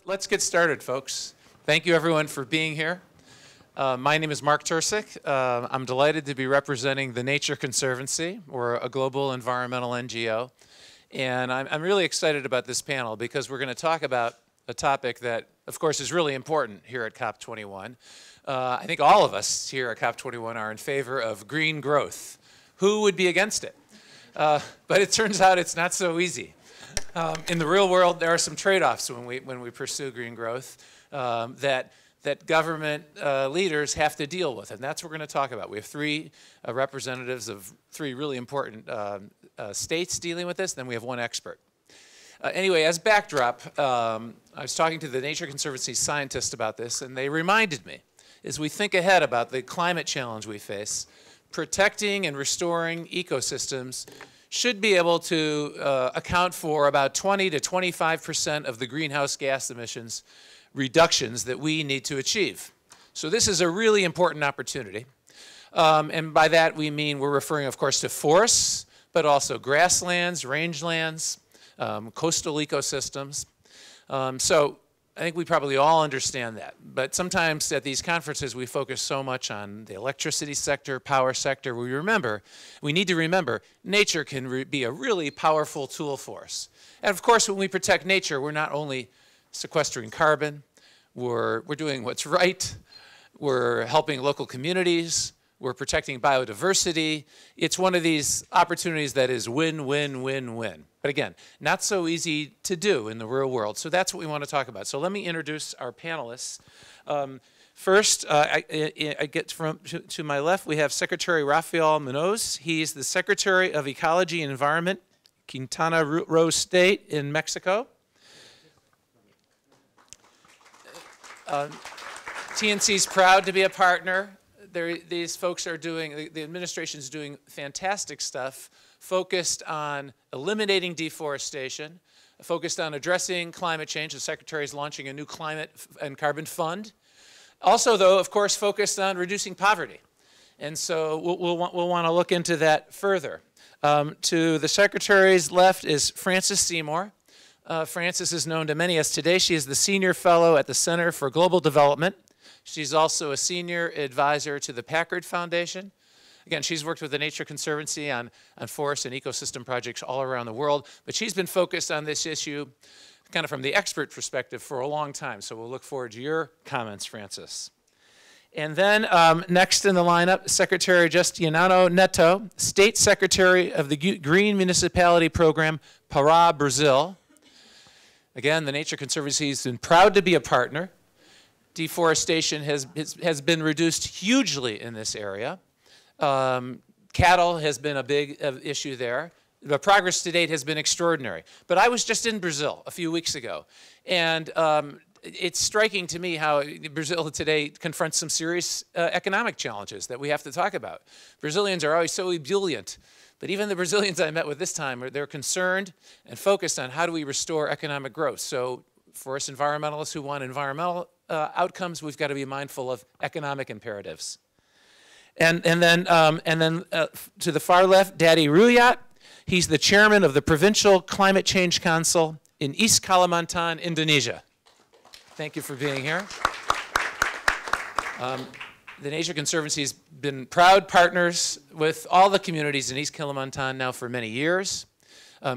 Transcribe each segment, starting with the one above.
Let's get started, folks. Thank you, everyone, for being here. My name is Mark Tercek. I'm delighted to be representing the Nature Conservancy. We're a global environmental NGO. And I'm really excited about this panel because we're going to talk about a topic that, of course, is really important here at COP21. I think all of us here at COP21 are in favor of green growth. Who would be against it? But it turns out it's not so easy. In the real world, there are some trade-offs when we pursue green growth that government leaders have to deal with, and that's what we're going to talk about. We have three representatives of three really important states dealing with this, then we have one expert. Anyway, as backdrop, I was talking to the Nature Conservancy scientists about this, and they reminded me, as we think ahead about the climate challenge we face, protecting and restoring ecosystems should be able to account for about 20 to 25% of the greenhouse gas emissions reductions that we need to achieve. So this is a really important opportunity. And by that we mean we're referring, of course, to forests, but also grasslands, rangelands, coastal ecosystems. So I think we probably all understand that. But sometimes at these conferences we focus so much on the electricity sector, power sector. We need to remember, nature can be a really powerful tool for us. And of course, when we protect nature, we're not only sequestering carbon, we're doing what's right, we're helping local communities, we're protecting biodiversity. It's one of these opportunities that is win, win, win, win. But again, not so easy to do in the real world. So that's what we want to talk about. So let me introduce our panelists. First, I get to my left, we have Secretary Rafael Munoz. He's the Secretary of Ecology and Environment, Quintana Roo State in Mexico. TNC is proud to be a partner. These folks are doing, the administration is doing fantastic stuff, focused on eliminating deforestation, focused on addressing climate change. The Secretary is launching a new climate and carbon fund. Also, though, of course, focused on reducing poverty. And so we'll want to look into that further. To the Secretary's left is Frances Seymour. Frances is known to many as today. She is the Senior Fellow at the Center for Global Development. She's also a senior advisor to the Packard Foundation. Again, she's worked with the Nature Conservancy on forest and ecosystem projects all around the world, but she's been focused on this issue kind of from the expert perspective for a long time. So we'll look forward to your comments, Frances. And then next in the lineup, Secretary Justiniano Neto, State Secretary of the Green Municipality Program, Pará, Brazil. Again, the Nature Conservancy has been proud to be a partner. Deforestation has been reduced hugely in this area. Cattle has been a big issue there. The progress to date has been extraordinary. But I was just in Brazil a few weeks ago, and it's striking to me how Brazil today confronts some serious economic challenges that we have to talk about. Brazilians are always so ebullient, but even the Brazilians I met with this time, they're concerned and focused on how do we restore economic growth. So for us environmentalists who want environmental outcomes, we've got to be mindful of economic imperatives. And then to the far left, Daddy Ruyat. He's the chairman of the Provincial Climate Change Council in East Kalimantan, Indonesia. Thank you for being here. The Nature Conservancy has been proud partners with all the communities in East Kalimantan now for many years.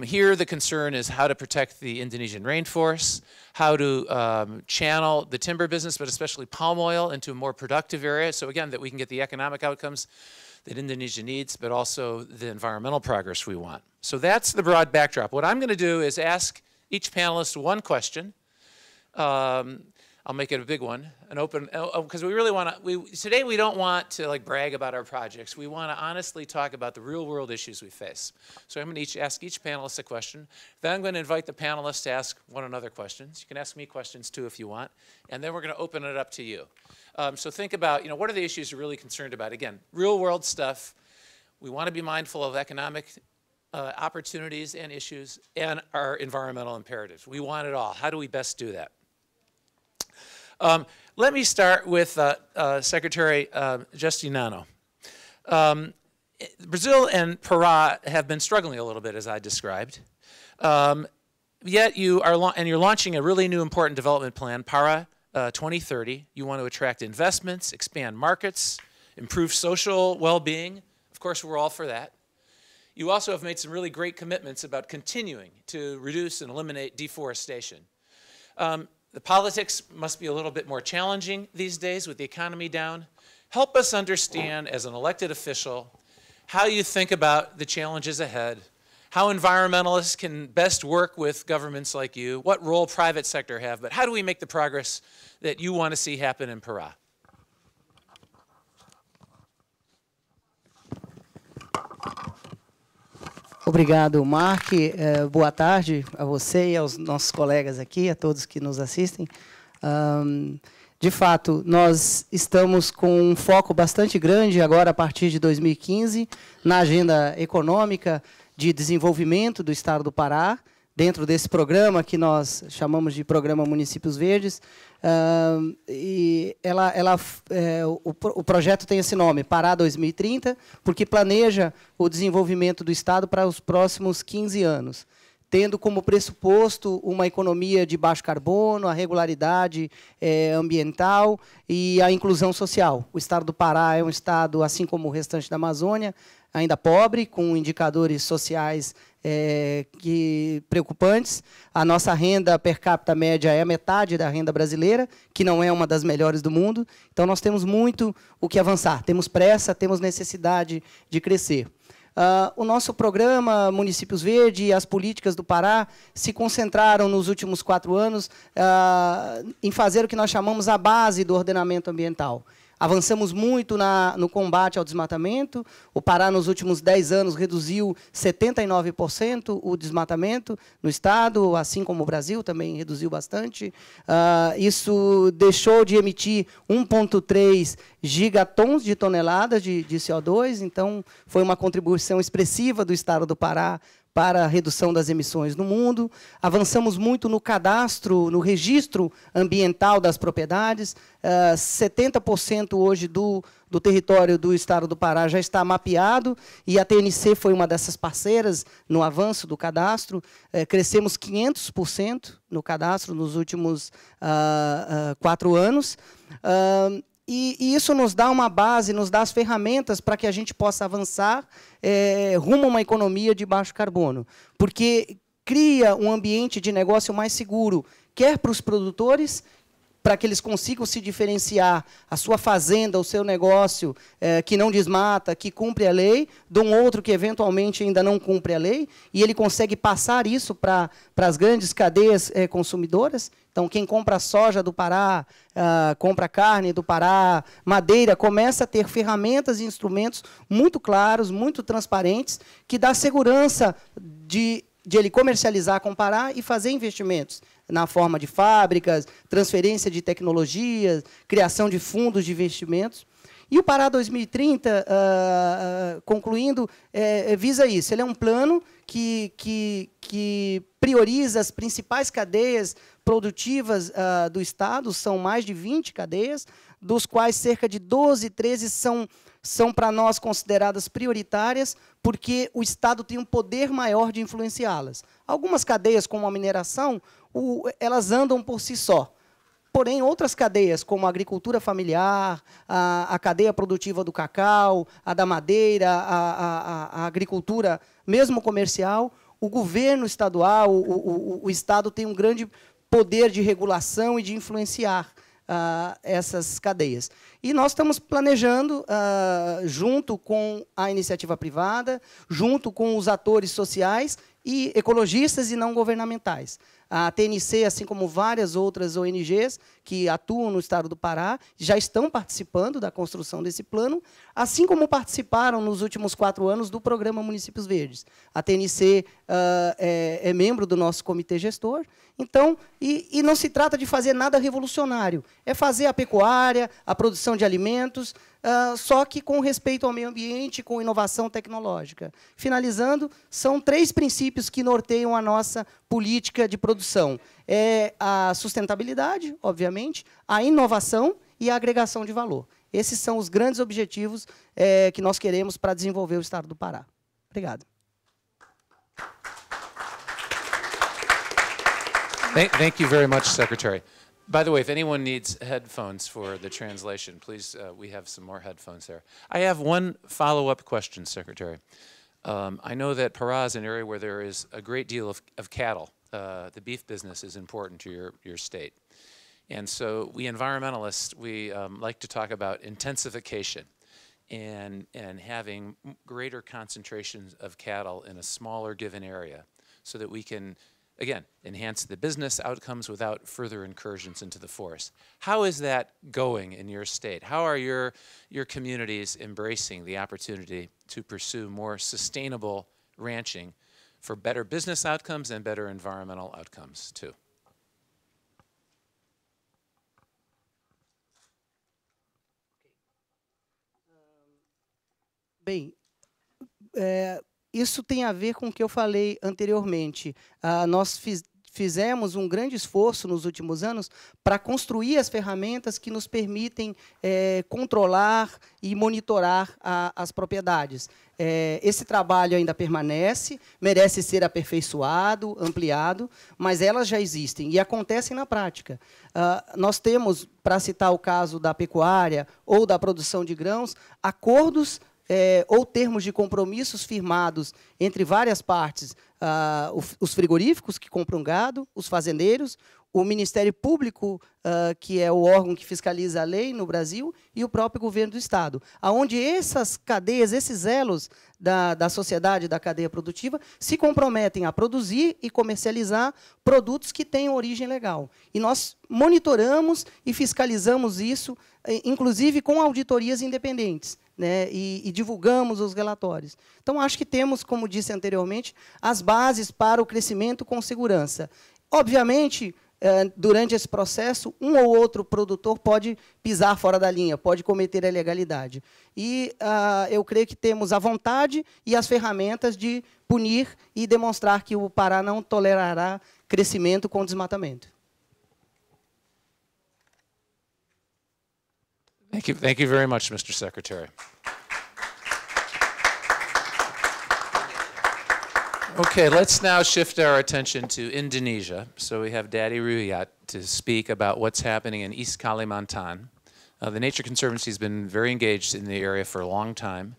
Here the concern is how to protect the Indonesian rainforests, how to channel the timber business, but especially palm oil, into a more productive area. So again, that we can get the economic outcomes that Indonesia needs, but also the environmental progress we want. So that's the broad backdrop. What I'm going to do is ask each panelist one question. I'll make it a big one, an open, because we really want to, today we don't want to like brag about our projects. We want to honestly talk about the real world issues we face. So I'm going to ask each panelist a question. Then I'm going to invite the panelists to ask one another questions. You can ask me questions too if you want. And then we're going to open it up to you. So think about, what are the issues you're really concerned about? Again, real world stuff. We want to be mindful of economic opportunities and issues and our environmental imperatives. We want it all. How do we best do that? Let me start with Secretary Justiniano. Brazil and Pará have been struggling a little bit, as I described. Yet you're launching a really new important development plan, Pará 2030. You want to attract investments, expand markets, improve social well-being. Of course, we're all for that. You also have made some really great commitments about continuing to reduce and eliminate deforestation. The politics must be a little bit more challenging these days with the economy down. Help us understand, as an elected official, how you think about the challenges ahead, how environmentalists can best work with governments like you, what role private sector have, but how do we make the progress that you want to see happen in Pará? Obrigado, Mark. Boa tarde a você e aos nossos colegas aqui, a todos que nos assistem. De fato, nós estamos com um foco bastante grande agora, a partir de 2015, na agenda econômica de desenvolvimento do Estado do Pará, dentro desse programa que nós chamamos de Programa Municípios Verdes. O projeto tem esse nome, Pará 2030, porque planeja o desenvolvimento do Estado para os próximos 15 anos, tendo como pressuposto uma economia de baixo carbono, a regularidade ambiental e a inclusão social. O Estado do Pará é um estado, assim como o restante da Amazônia, ainda pobre, com indicadores sociais preocupantes. A nossa renda per capita média é a metade da renda brasileira, que não é uma das melhores do mundo. Então, nós temos muito o que avançar. Temos pressa, temos necessidade de crescer. O nosso programa Municípios Verdes e as políticas do Pará se concentraram nos últimos 4 anos em fazer o que nós chamamos a base do ordenamento ambiental. Avançamos muito no combate ao desmatamento. O Pará, nos últimos 10 anos, reduziu 79% o desmatamento no estado, assim como o Brasil também reduziu bastante. Isso deixou de emitir 1,3 gigatons de toneladas de CO2, então foi uma contribuição expressiva do estado do Pará para a redução das emissões no mundo. Avançamos muito no cadastro, no registro ambiental das propriedades. 70% hoje do território do estado do Pará já está mapeado, e a TNC foi uma dessas parceiras no avanço do cadastro. Crescemos 500% no cadastro nos últimos 4 anos. E isso nos dá uma base, nos dá as ferramentas para que a gente possa avançar rumo a uma economia de baixo carbono, porque cria um ambiente de negócio mais seguro, quer para os produtores, para que eles consigam se diferenciar a sua fazenda, o seu negócio, que não desmata, que cumpre a lei, de um outro que, eventualmente, ainda não cumpre a lei, e ele consegue passar isso para as grandes cadeias consumidoras. Então, quem compra soja do Pará, compra carne do Pará, madeira, começa a ter ferramentas e instrumentos muito claros, muito transparentes, que dá segurança de ele comercializar com o Pará e fazer investimentos na forma de fábricas, transferência de tecnologias, criação de fundos de investimentos. E o Pará 2030, concluindo, visa isso. Ele é um plano que prioriza as principais cadeias produtivas do Estado, são mais de 20 cadeias, dos quais cerca de 12, 13 são para nós consideradas prioritárias, porque o Estado tem um poder maior de influenciá-las. Algumas cadeias, como a mineração, elas andam por si só. Porém, outras cadeias, como a agricultura familiar, a cadeia produtiva do cacau, a da madeira, a agricultura mesmo comercial, o governo estadual, o Estado tem um grande poder de regulação e de influenciar essas cadeias. E nós estamos planejando, junto com a iniciativa privada, junto com os atores sociais e ecologistas e não governamentais. A TNC, assim como várias outras ONGs que atuam no estado do Pará, já estão participando da construção desse plano, assim como participaram nos últimos 4 anos do Programa Municípios Verdes. A TNC é membro do nosso comitê gestor. Então, e não se trata de fazer nada revolucionário, é fazer a pecuária, a produção de alimentos, só que com respeito ao meio ambiente, com inovação tecnológica. Finalizando, são 3 princípios que norteiam a nossa política de produção. É a sustentabilidade, obviamente, a inovação e a agregação de valor. Esses são os grandes objetivos que nós queremos para desenvolver o estado do Pará. Obrigado. Thank you very much, Secretary. By the way, if anyone needs headphones for the translation, please, we have some more headphones there. I have one follow-up question, Secretary. I know that Pará is an area where there is a great deal of cattle. The beef business is important to your state. And so we environmentalists, we like to talk about intensification and having greater concentrations of cattle in a smaller given area so that we can, again, enhance the business outcomes without further incursions into the forest. How is that going in your state? How are your communities embracing the opportunity to pursue more sustainable ranching for better business outcomes and better environmental outcomes too? Bem, isso tem a ver com o que eu falei anteriormente. Nós fizemos um grande esforço nos últimos anos para construir as ferramentas que nos permitem controlar e monitorar as propriedades. Esse trabalho ainda permanece, merece ser aperfeiçoado, ampliado, mas elas já existem e acontecem na prática. Nós temos, para citar o caso da pecuária ou da produção de grãos, acordos ou termos de compromissos firmados entre várias partes, os frigoríficos que compram gado, os fazendeiros, o Ministério Público, que é o órgão que fiscaliza a lei no Brasil, e o próprio governo do Estado, onde essas cadeias, esses elos da sociedade, da cadeia produtiva, se comprometem a produzir e comercializar produtos que tenham origem legal. E nós monitoramos e fiscalizamos isso, inclusive com auditorias independentes, né, e divulgamos os relatórios. Então, acho que temos, como disse anteriormente, as bases para o crescimento com segurança. Obviamente, durante esse processo, um ou outro produtor pode pisar fora da linha, pode cometer a ilegalidade. E eu creio que temos a vontade e as ferramentas de punir e demonstrar que o Pará não tolerará crescimento com desmatamento. Thank you very much, Mr. Secretary. Okay, let's now shift our attention to Indonesia. So we have Daddy Ruyat to speak about what's happening in East Kalimantan. The Nature Conservancy has been very engaged in the area for a long time.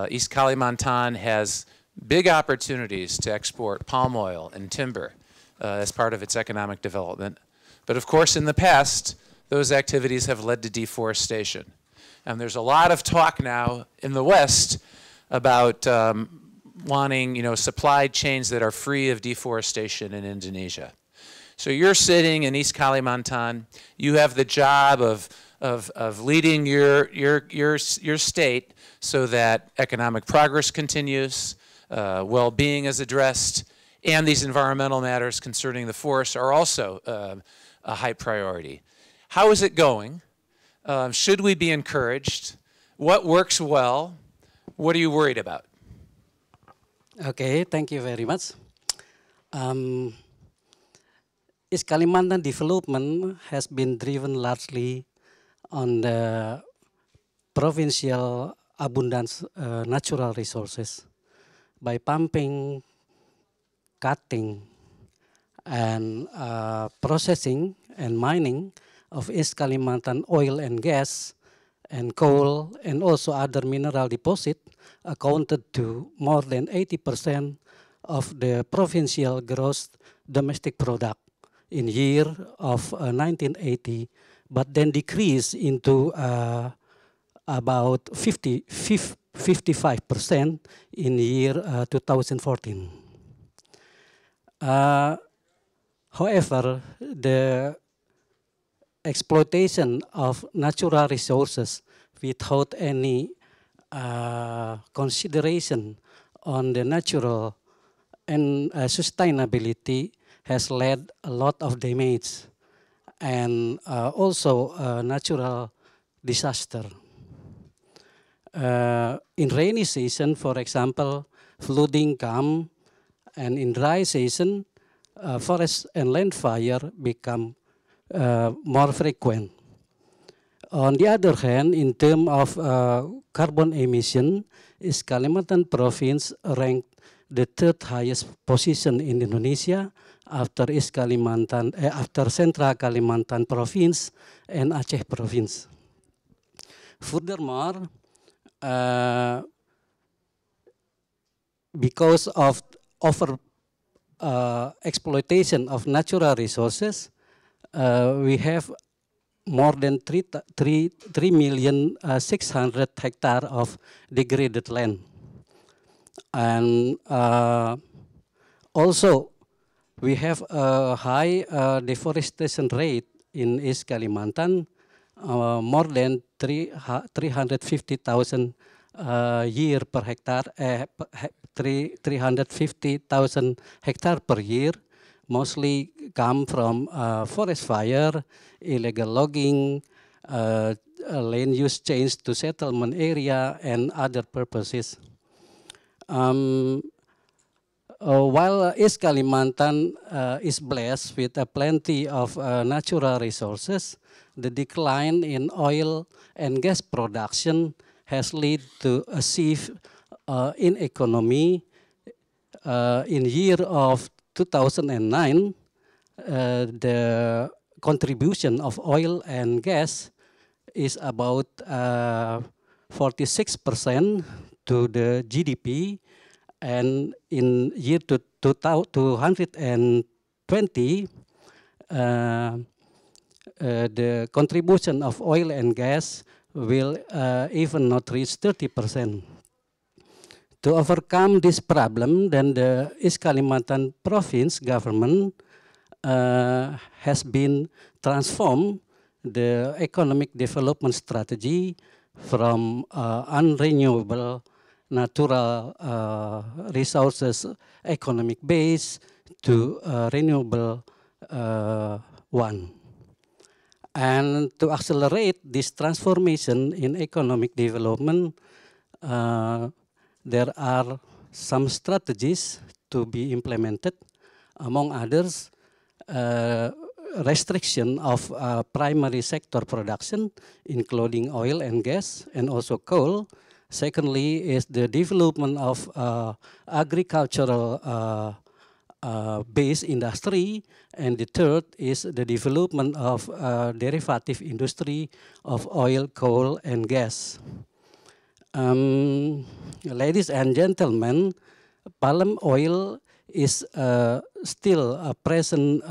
East Kalimantan has big opportunities to export palm oil and timber as part of its economic development. But of course, in the past, those activities have led to deforestation. And there's a lot of talk now in the West about wanting, supply chains that are free of deforestation in Indonesia. So you're sitting in East Kalimantan. You have the job of leading your state so that economic progress continues, well-being is addressed, and these environmental matters concerning the forest are also a high priority. How is it going? Should we be encouraged? What works well? What are you worried about? Okay, thank you very much. East Kalimantan development has been driven largely on the provincial abundance natural resources by pumping, cutting, and processing and mining of East Kalimantan oil and gas and coal and also other mineral deposit accounted to more than 80% of the provincial gross domestic product in year of 1980, but then decreased into about 55% in year 2014. However, the exploitation of natural resources without any consideration on the natural and sustainability has led a lot of damage and also natural disaster. In rainy season, for example, flooding come, and in dry season, forest and land fire become more frequent. On the other hand, in terms of carbon emission, East Kalimantan province ranked the third highest position in Indonesia after East Kalimantan, after Central Kalimantan Province and Aceh Province. Furthermore, because of over exploitation of natural resources, we have more than 3,600,000 hectares of degraded land. And also, we have a high deforestation rate in East Kalimantan, more than 350,000 year per hectare, 350,000 hectares per year, mostly come from forest fire, illegal logging, land use change to settlement area, and other purposes. While East Kalimantan is blessed with plenty of natural resources, the decline in oil and gas production has led to a shift in economy. In year of 2009, the contribution of oil and gas is about 46% to the GDP, and in year 2020, the contribution of oil and gas will even not reach 30%. To overcome this problem, then the East Kalimantan province government has been transformed the economic development strategy from unrenewable natural resources economic base to renewable one. And to accelerate this transformation in economic development, there are some strategies to be implemented, among others, restriction of primary sector production, including oil and gas, and also coal. Secondly is the development of agricultural based industry, and the third is the development of derivative industry of oil, coal, and gas. Ladies and gentlemen, palm oil is still a present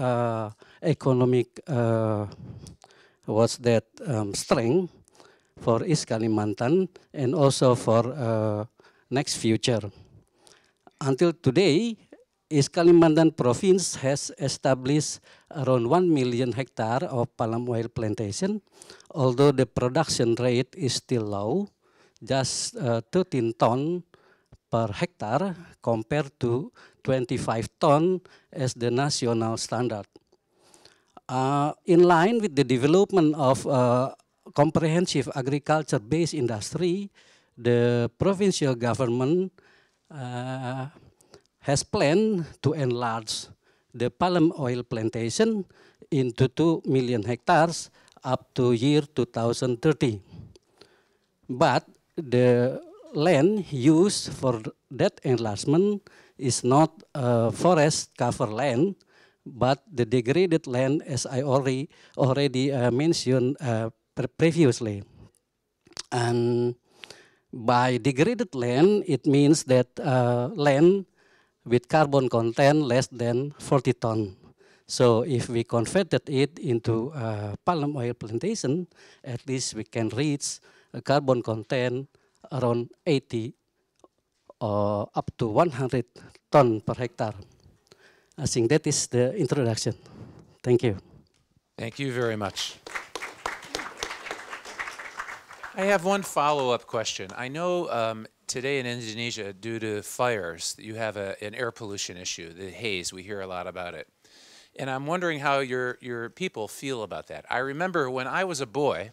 economic strength for East Kalimantan and also for next future. Until today, East Kalimantan province has established around 1 million hectares of palm oil plantation, although the production rate is still low, just 13 tons per hectare compared to 25 tons as the national standard. In line with the development of comprehensive agriculture-based industry, the provincial government has planned to enlarge the palm oil plantation into 2 million hectares up to year 2030. But the land used for that enlargement is not forest cover land, but the degraded land, as I already mentioned previously. And by degraded land, it means that land with carbon content less than 40 tons. So if we converted it into palm oil plantation, at least we can reach a carbon content around 80 or up to 100 tons per hectare. I think that is the introduction. Thank you. Thank you very much. I have one follow-up question. I know today in Indonesia, due to fires, you have an air pollution issue, the haze. We hear a lot about it. And I'm wondering how your people feel about that. I remember when I was a boy,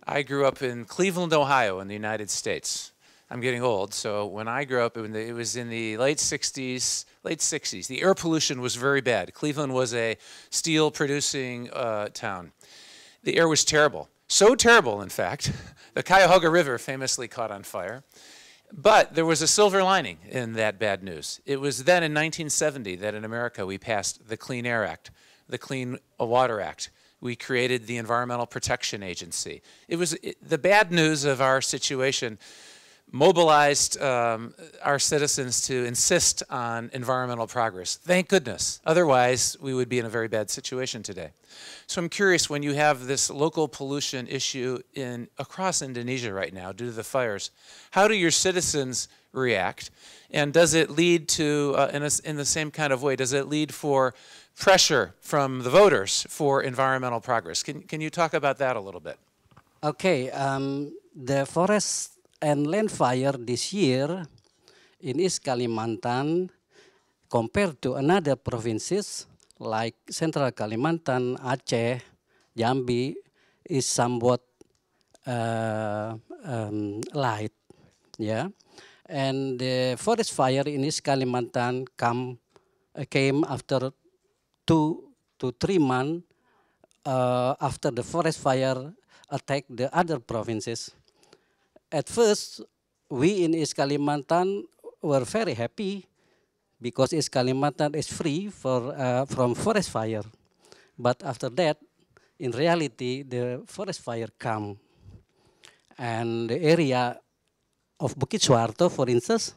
I grew up in Cleveland, Ohio in the United States. I'm getting old, so when I grew up, it was in the late 60s. The air pollution was very bad. Cleveland was a steel-producing town. The air was terrible. So terrible, in fact, the Cuyahoga River famously caught on fire. But there was a silver lining in that bad news. It was then in 1970 that in America we passed the Clean Air Act, the Clean Water Act. We created the Environmental Protection Agency. The bad news of our situation mobilized our citizens to insist on environmental progress. Thank goodness. Otherwise, we would be in a very bad situation today. So I'm curious, when you have this local pollution issue across Indonesia right now due to the fires, how do your citizens react? And does it lead to, in the same kind of way, does it lead for pressure from the voters for environmental progress? Can you talk about that a little bit? Okay, the forest and land fire this year in East Kalimantan compared to another provinces like Central Kalimantan, Aceh, Jambi is somewhat light, yeah. And the forest fire in East Kalimantan came after 2 to 3 months after the forest fire attacked the other provinces. At first, we in East Kalimantan were very happy because East Kalimantan is free from forest fire. But after that, in reality, the forest fire come. And the area of Bukit Suharto, for instance,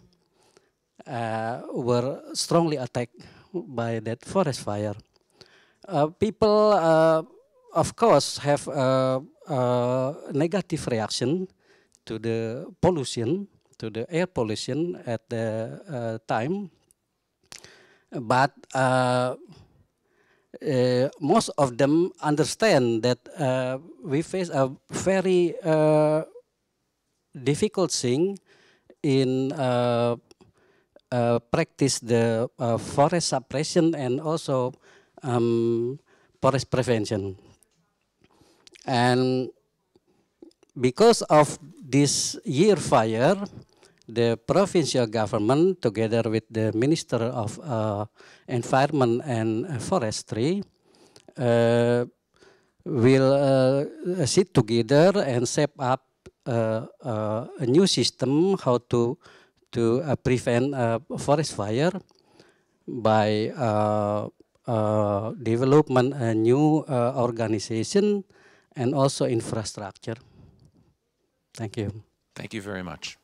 were strongly attacked by that forest fire. People, of course, have a negative reaction to the pollution, to the air pollution at the time. But most of them understand that we face a very difficult thing in practice the forest suppression and also forest prevention. And because of this year fire, the provincial government, together with the Minister of Environment and Forestry, will sit together and set up a new system how to prevent forest fire by development a new organization and also infrastructure. Thank you. Thank you very much.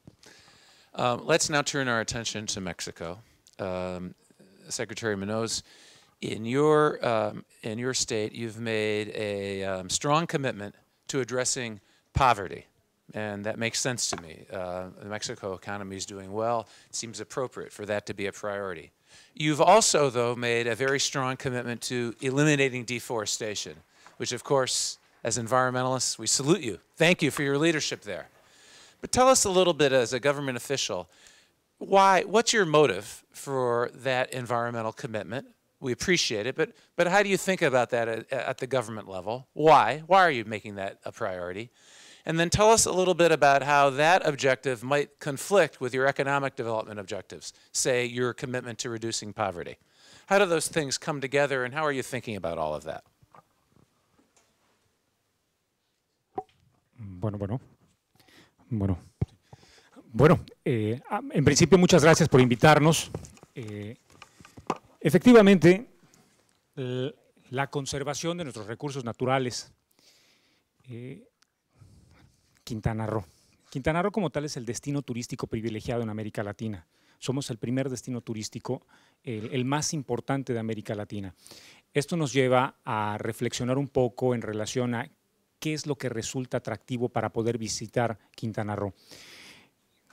Let's now turn our attention to Mexico. Secretary Munoz, in your state, you've made a strong commitment to addressing poverty, and that makes sense to me. The Mexico economy is doing well. It seems appropriate for that to be a priority. You've also, though, made a very strong commitment to eliminating deforestation, which, of course, as environmentalists, we salute you. Thank you for your leadership there. But tell us a little bit as a government official, what's your motive for that environmental commitment? We appreciate it, but how do you think about that at the government level? Why? Why are you making that a priority? And then tell us a little bit about how that objective might conflict with your economic development objectives, say your commitment to reducing poverty. How do those things come together, and how are you thinking about all of that? Bueno, en principio muchas gracias por invitarnos. Efectivamente, la conservación de nuestros recursos naturales, Quintana Roo. Quintana Roo como tal es el destino turístico privilegiado en América Latina. Somos el primer destino turístico, el más importante de América Latina. Esto nos lleva a reflexionar un poco en relación a qué es lo que resulta atractivo para poder visitar Quintana Roo.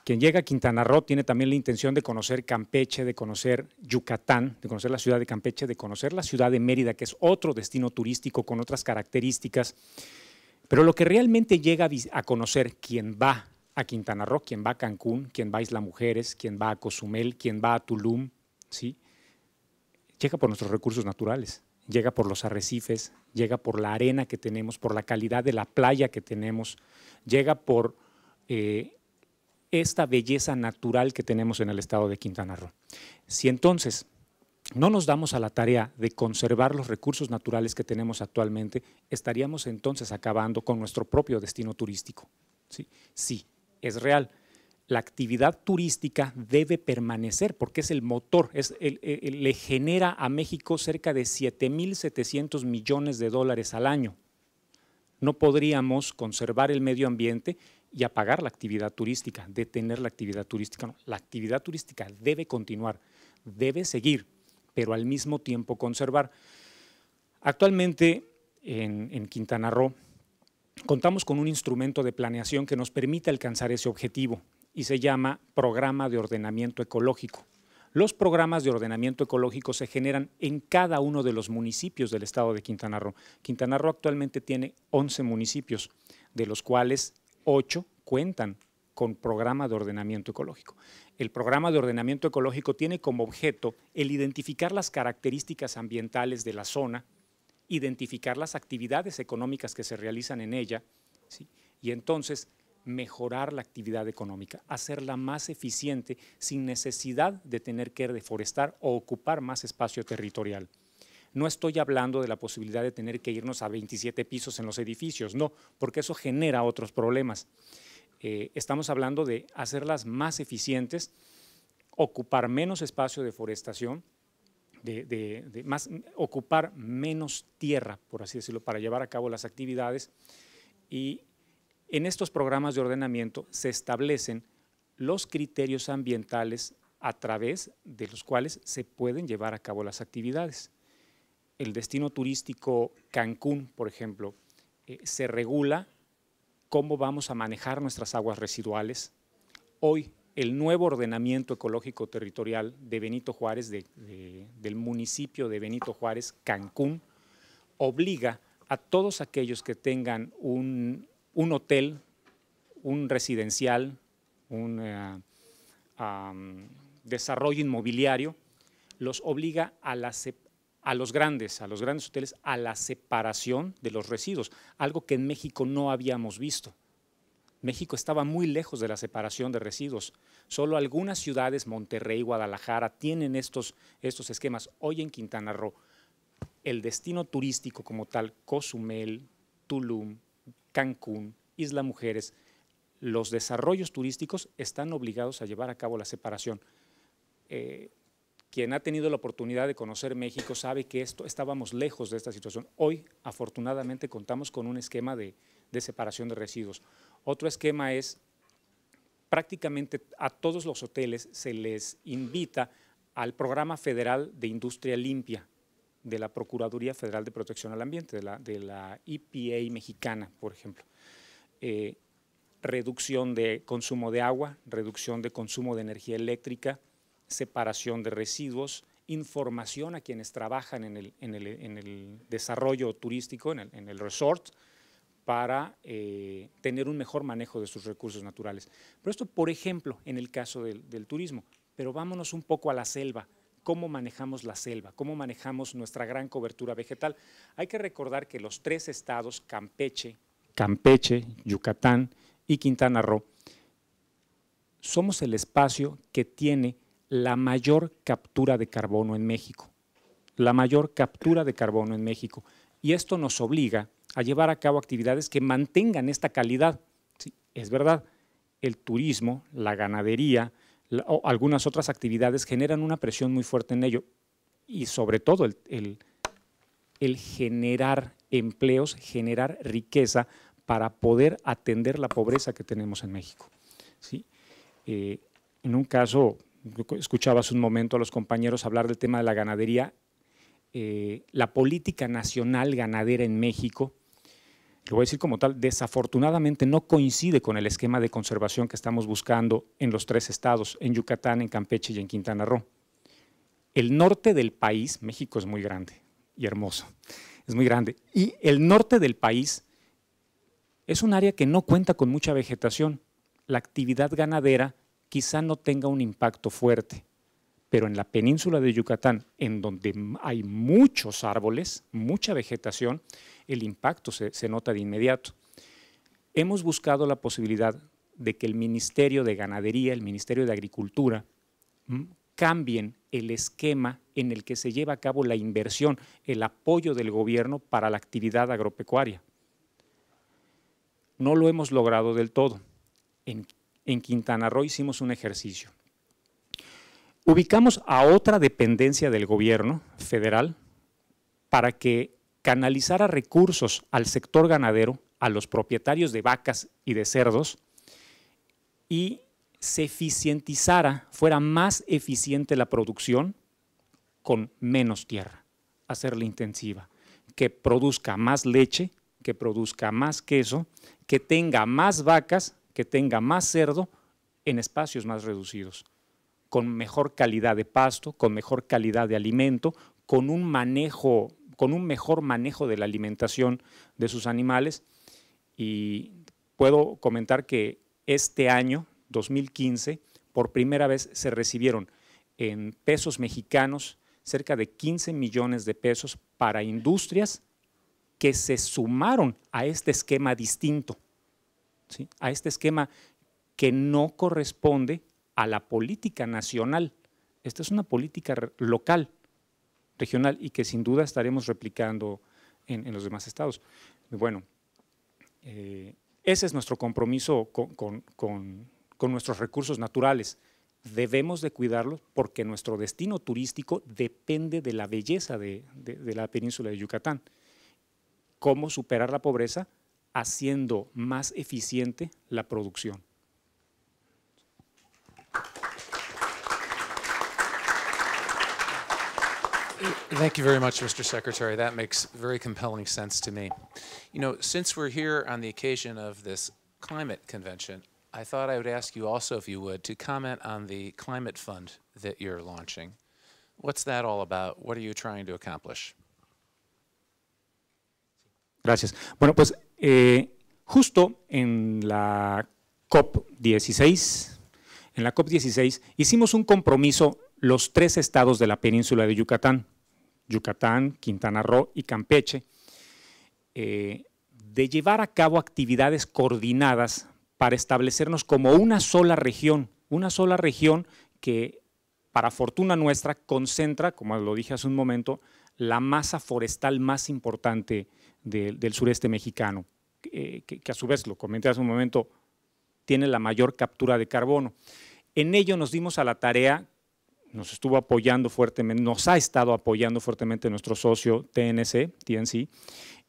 Quien llega a Quintana Roo tiene también la intención de conocer Campeche, de conocer Yucatán, de conocer la ciudad de Campeche, de conocer la ciudad de Mérida, que es otro destino turístico con otras características. Pero lo que realmente llega a conocer quien va a Quintana Roo, quien va a Cancún, quien va a Isla Mujeres, quien va a Cozumel, quien va a Tulum, ¿sí? Llega por nuestros recursos naturales, llega por los arrecifes, llega por la arena que tenemos, por la calidad de la playa que tenemos, llega por esta belleza natural que tenemos en el estado de Quintana Roo. Si entonces no nos damos a la tarea de conservar los recursos naturales que tenemos actualmente, estaríamos entonces acabando con nuestro propio destino turístico. Sí, sí, es real. la actividad turística debe permanecer porque es el motor, le genera a México cerca de 7.700 millones de dólares al año. No podríamos conservar el medio ambiente y apagar la actividad turística, detener la actividad turística. No, la actividad turística debe continuar, debe seguir, pero al mismo tiempo conservar. Actualmente en Quintana Roo contamos con un instrumento de planeación que nos permite alcanzar ese objetivo y se llama Programa de Ordenamiento Ecológico. Los programas de ordenamiento ecológico se generan en cada uno de los municipios del estado de Quintana Roo. Quintana Roo actualmente tiene 11 municipios, de los cuales 8 cuentan con programa de ordenamiento ecológico. El programa de ordenamiento ecológico tiene como objeto el identificar las características ambientales de la zona, identificar las actividades económicas que se realizan en ella, ¿sí? Y entonces mejorar la actividad económica, hacerla más eficiente sin necesidad de tener que deforestar o ocupar más espacio territorial. No estoy hablando de la posibilidad de tener que irnos a 27 pisos en los edificios, no, porque eso genera otros problemas. Estamos hablando de hacerlas más eficientes, ocupar menos espacio de forestación, ocupar menos tierra, por así decirlo, para llevar a cabo las actividades. Y en estos programas de ordenamiento se establecen los criterios ambientales a través de los cuales se pueden llevar a cabo las actividades. El destino turístico Cancún, por ejemplo, se regula cómo vamos a manejar nuestras aguas residuales. Hoy, el nuevo ordenamiento ecológico territorial de Benito Juárez, del municipio de Benito Juárez, Cancún, obliga a todos aquellos que tengan un hotel, un residencial, un desarrollo inmobiliario, los obliga a los grandes hoteles a la separación de los residuos, algo que en México no habíamos visto. México estaba muy lejos de la separación de residuos. Solo algunas ciudades, Monterrey, Guadalajara, tienen estos esquemas. Hoy en Quintana Roo, el destino turístico como tal, Cozumel, Tulum, Cancún, Isla Mujeres, los desarrollos turísticos están obligados a llevar a cabo la separación. Quien ha tenido la oportunidad de conocer México sabe que estábamos lejos de esta situación. Hoy, afortunadamente, contamos con un esquema de separación de residuos. Otro esquema es, prácticamente a todos los hoteles se les invita al Programa Federal de Industria Limpia de la Procuraduría Federal de Protección al Ambiente, de la EPA mexicana, por ejemplo. Reducción de consumo de agua, reducción de consumo de energía eléctrica, separación de residuos, información a quienes trabajan en el desarrollo turístico, en el resort, para tener un mejor manejo de sus recursos naturales. Pero esto, por ejemplo, en el caso del turismo. Pero vámonos un poco a la selva. ¿Cómo manejamos la selva? ¿Cómo manejamos nuestra gran cobertura vegetal? Hay que recordar que los 3 estados, Campeche, Yucatán y Quintana Roo, somos el espacio que tiene la mayor captura de carbono en México. La mayor captura de carbono en México. Y esto nos obliga a llevar a cabo actividades que mantengan esta calidad. Sí, es verdad, el turismo, la ganadería o algunas otras actividades generan una presión muy fuerte en ello y sobre todo el generar empleos, generar riqueza para poder atender la pobreza que tenemos en México. ¿Sí? En un caso, escuchaba hace un momento a los compañeros hablar del tema de la ganadería, la política nacional ganadera en México, lo voy a decir como tal, desafortunadamente no coincide con el esquema de conservación que estamos buscando en los 3 estados, en Yucatán, en Campeche y en Quintana Roo. El norte del país, México es muy grande y hermoso, es muy grande, y el norte del país es un área que no cuenta con mucha vegetación. La actividad ganadera quizá no tenga un impacto fuerte, pero en la península de Yucatán, en donde hay muchos árboles, mucha vegetación, el impacto se nota de inmediato. Hemos buscado la posibilidad de que el Ministerio de Ganadería, el Ministerio de Agricultura, cambien el esquema en el que se lleva a cabo la inversión, el apoyo del gobierno para la actividad agropecuaria. No lo hemos logrado del todo. en Quintana Roo hicimos un ejercicio. Ubicamos a otra dependencia del gobierno federal para que canalizara recursos al sector ganadero, a los propietarios de vacas y de cerdos, y se eficientizara, fuera más eficiente la producción con menos tierra, hacerla intensiva, que produzca más leche, que produzca más queso, que tenga más vacas, que tenga más cerdo en espacios más reducidos, con mejor calidad de pasto, con mejor calidad de alimento, con un mejor manejo de la alimentación de sus animales. Y puedo comentar que este año, 2015, por primera vez se recibieron en pesos mexicanos cerca de 15 millones de pesos para industrias que se sumaron a este esquema distinto, ¿sí? A este esquema que no corresponde a la política nacional. Esta es una política local, regional, y que sin duda estaremos replicando en los demás estados. Bueno, ese es nuestro compromiso con nuestros recursos naturales. Debemos de cuidarlos porque nuestro destino turístico depende de la belleza de la península de Yucatán. ¿Cómo superar la pobreza? Haciendo más eficiente la producción. Thank you very much, Mr. Secretary. That makes very compelling sense to me. You know, since we're here on the occasion of this climate convention, I thought I would ask you also, if you would, to comment on the climate fund that you're launching. What's that all about? What are you trying to accomplish? Gracias. Bueno, pues justo en la COP16, hicimos un compromiso los 3 estados de la península de Yucatán, Quintana Roo y Campeche, de llevar a cabo actividades coordinadas para establecernos como una sola región que, para fortuna nuestra, concentra, como lo dije hace un momento, la masa forestal más importante del sureste mexicano, que a su vez, lo comenté hace un momento, tiene la mayor captura de carbono. En ello nos dimos a la tarea, nos estuvo apoyando fuertemente, nos ha estado apoyando fuertemente nuestro socio TNC,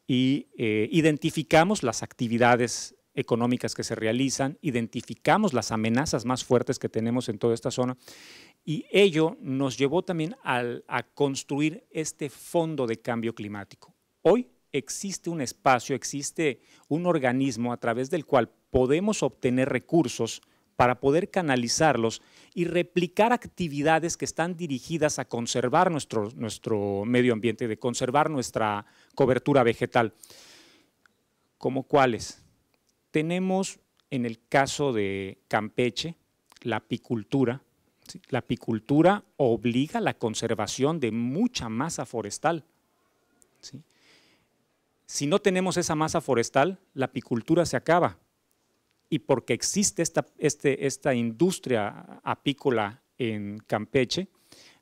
y identificamos las actividades económicas que se realizan, identificamos las amenazas más fuertes que tenemos en toda esta zona, y ello nos llevó también a construir este fondo de cambio climático. Hoy existe un espacio, existe un organismo a través del cual podemos obtener recursos para poder canalizarlos y replicar actividades que están dirigidas a conservar nuestro medio ambiente, de conservar nuestra cobertura vegetal. ¿Cómo cuáles? Tenemos en el caso de Campeche la apicultura. ¿Sí? La apicultura obliga a la conservación de mucha masa forestal. ¿Sí? Si no tenemos esa masa forestal, la apicultura se acaba. Y porque existe esta industria apícola en Campeche,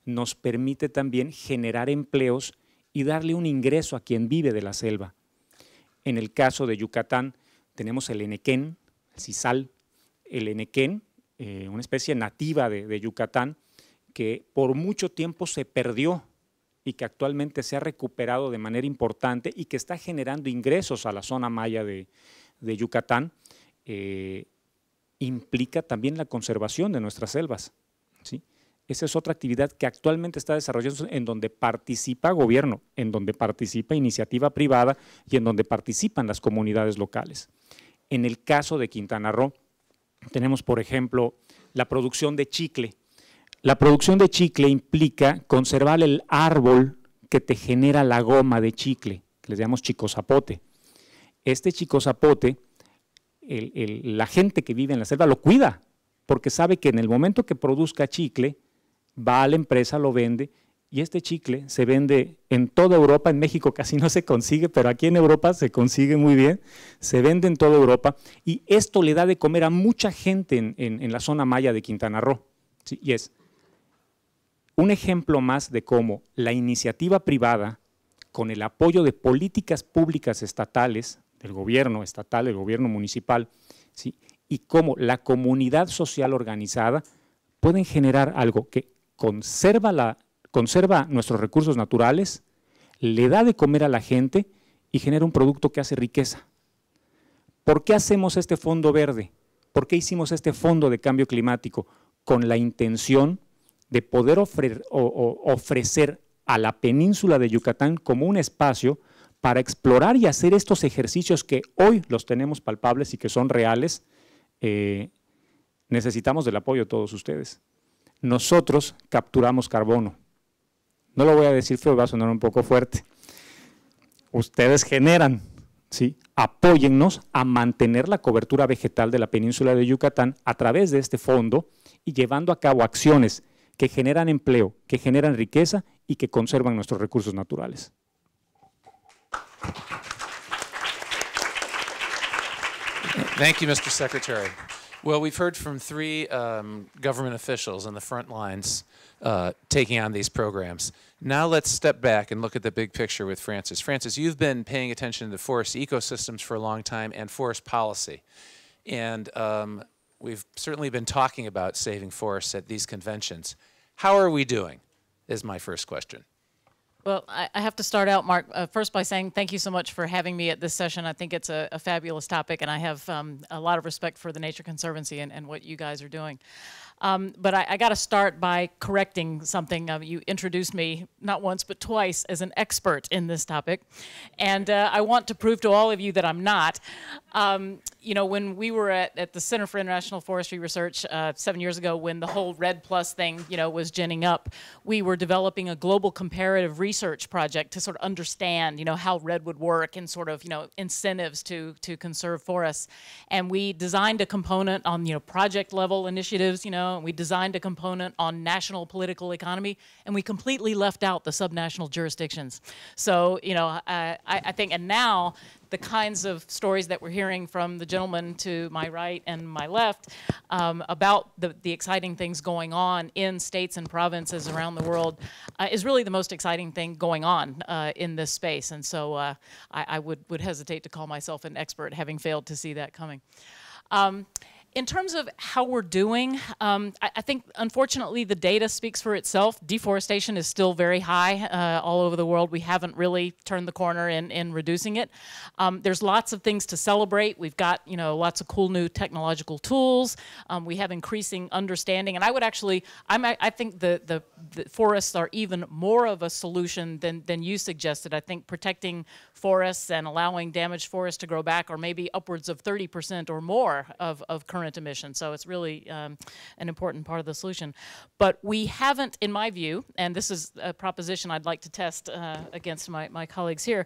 nos permite también generar empleos y darle un ingreso a quien vive de la selva. En el caso de Yucatán, tenemos el enequén, el sisal, el enequén, una especie nativa de Yucatán, que por mucho tiempo se perdió y que actualmente se ha recuperado de manera importante y que está generando ingresos a la zona maya de Yucatán. Implica también la conservación de nuestras selvas, ¿sí? Esa es otra actividad que actualmente está desarrollándose, en donde participa gobierno, en donde participa iniciativa privada y en donde participan las comunidades locales. En el caso de Quintana Roo, tenemos, por ejemplo, la producción de chicle. La producción de chicle implica conservar el árbol que te genera la goma de chicle, que les llamamos chicozapote. Este chicozapote, la gente que vive en la selva lo cuida, porque sabe que en el momento que produzca chicle, va a la empresa, lo vende, y este chicle se vende en toda Europa. En México casi no se consigue, pero aquí en Europa se consigue muy bien, se vende en toda Europa, y esto le da de comer a mucha gente en la zona maya de Quintana Roo, ¿sí? Y es un ejemplo más de cómo la iniciativa privada, con el apoyo de políticas públicas estatales, del gobierno estatal, del gobierno municipal, ¿sí?, y cómo la comunidad social organizada pueden generar algo que conserva nuestros recursos naturales, le da de comer a la gente y genera un producto que hace riqueza. ¿Por qué hacemos este fondo verde? ¿Por qué hicimos este fondo de cambio climático? Con la intención de poder ofrecer a la península de Yucatán como un espacio para explorar y hacer estos ejercicios que hoy los tenemos palpables y que son reales. Necesitamos del apoyo de todos ustedes. Nosotros capturamos carbono. No lo voy a decir feo, va a sonar un poco fuerte. Ustedes generan, ¿sí? Apóyennos a mantener la cobertura vegetal de la península de Yucatán a través de este fondo y llevando a cabo acciones que generan empleo, que generan riqueza y que conservan nuestros recursos naturales. Thank you, Mr. Secretary. Well, we've heard from three government officials on the front lines taking on these programs. Now let's step back and look at the big picture with Francis. Francis, you've been paying attention to forest ecosystems for a long time and forest policy. And we've certainly been talking about saving forests at these conventions. How are we doing, is my first question. Well, I have to start out, Mark, first by saying thank you so much for having me at this session. I think it's a fabulous topic, and I have a lot of respect for the Nature Conservancy and what you guys are doing. But I got to start by correcting something. You introduced me not once but twice as an expert in this topic, and I want to prove to all of you that I'm not. You know, when we were at the Center for International Forestry Research 7 years ago, when the whole REDD+ thing, you know, was ginning up, we were developing a global comparative research project to sort of understand, you know, how REDD would work and sort of, you know, incentives to conserve forests. And we designed a component on, you know, project level initiatives, you know, and we designed a component on national political economy, and we completely left out the subnational jurisdictions. So, you know, I think, and now, the kinds of stories that we're hearing from the gentleman to my right and my left about the exciting things going on in states and provinces around the world is really the most exciting thing going on in this space. And so I would hesitate to call myself an expert, having failed to see that coming. In terms of how we're doing, I think, unfortunately, the data speaks for itself. Deforestation is still very high all over the world. We haven't really turned the corner in reducing it. There's lots of things to celebrate. We've got, you know, lots of cool new technological tools. We have increasing understanding. And I would actually, I think the forests are even more of a solution than you suggested. I think protecting forests and allowing damaged forests to grow back are maybe upwards of 30% or more of current emissions. So it's really an important part of the solution. But we haven't, in my view, and this is a proposition I'd like to test against my colleagues here,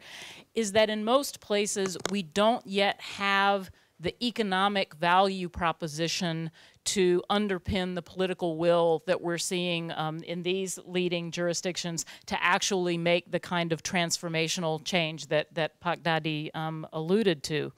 is that in most places we don't yet have the economic value proposition to underpin the political will that we're seeing in these leading jurisdictions to actually make the kind of transformational change that Pak Dadi alluded to.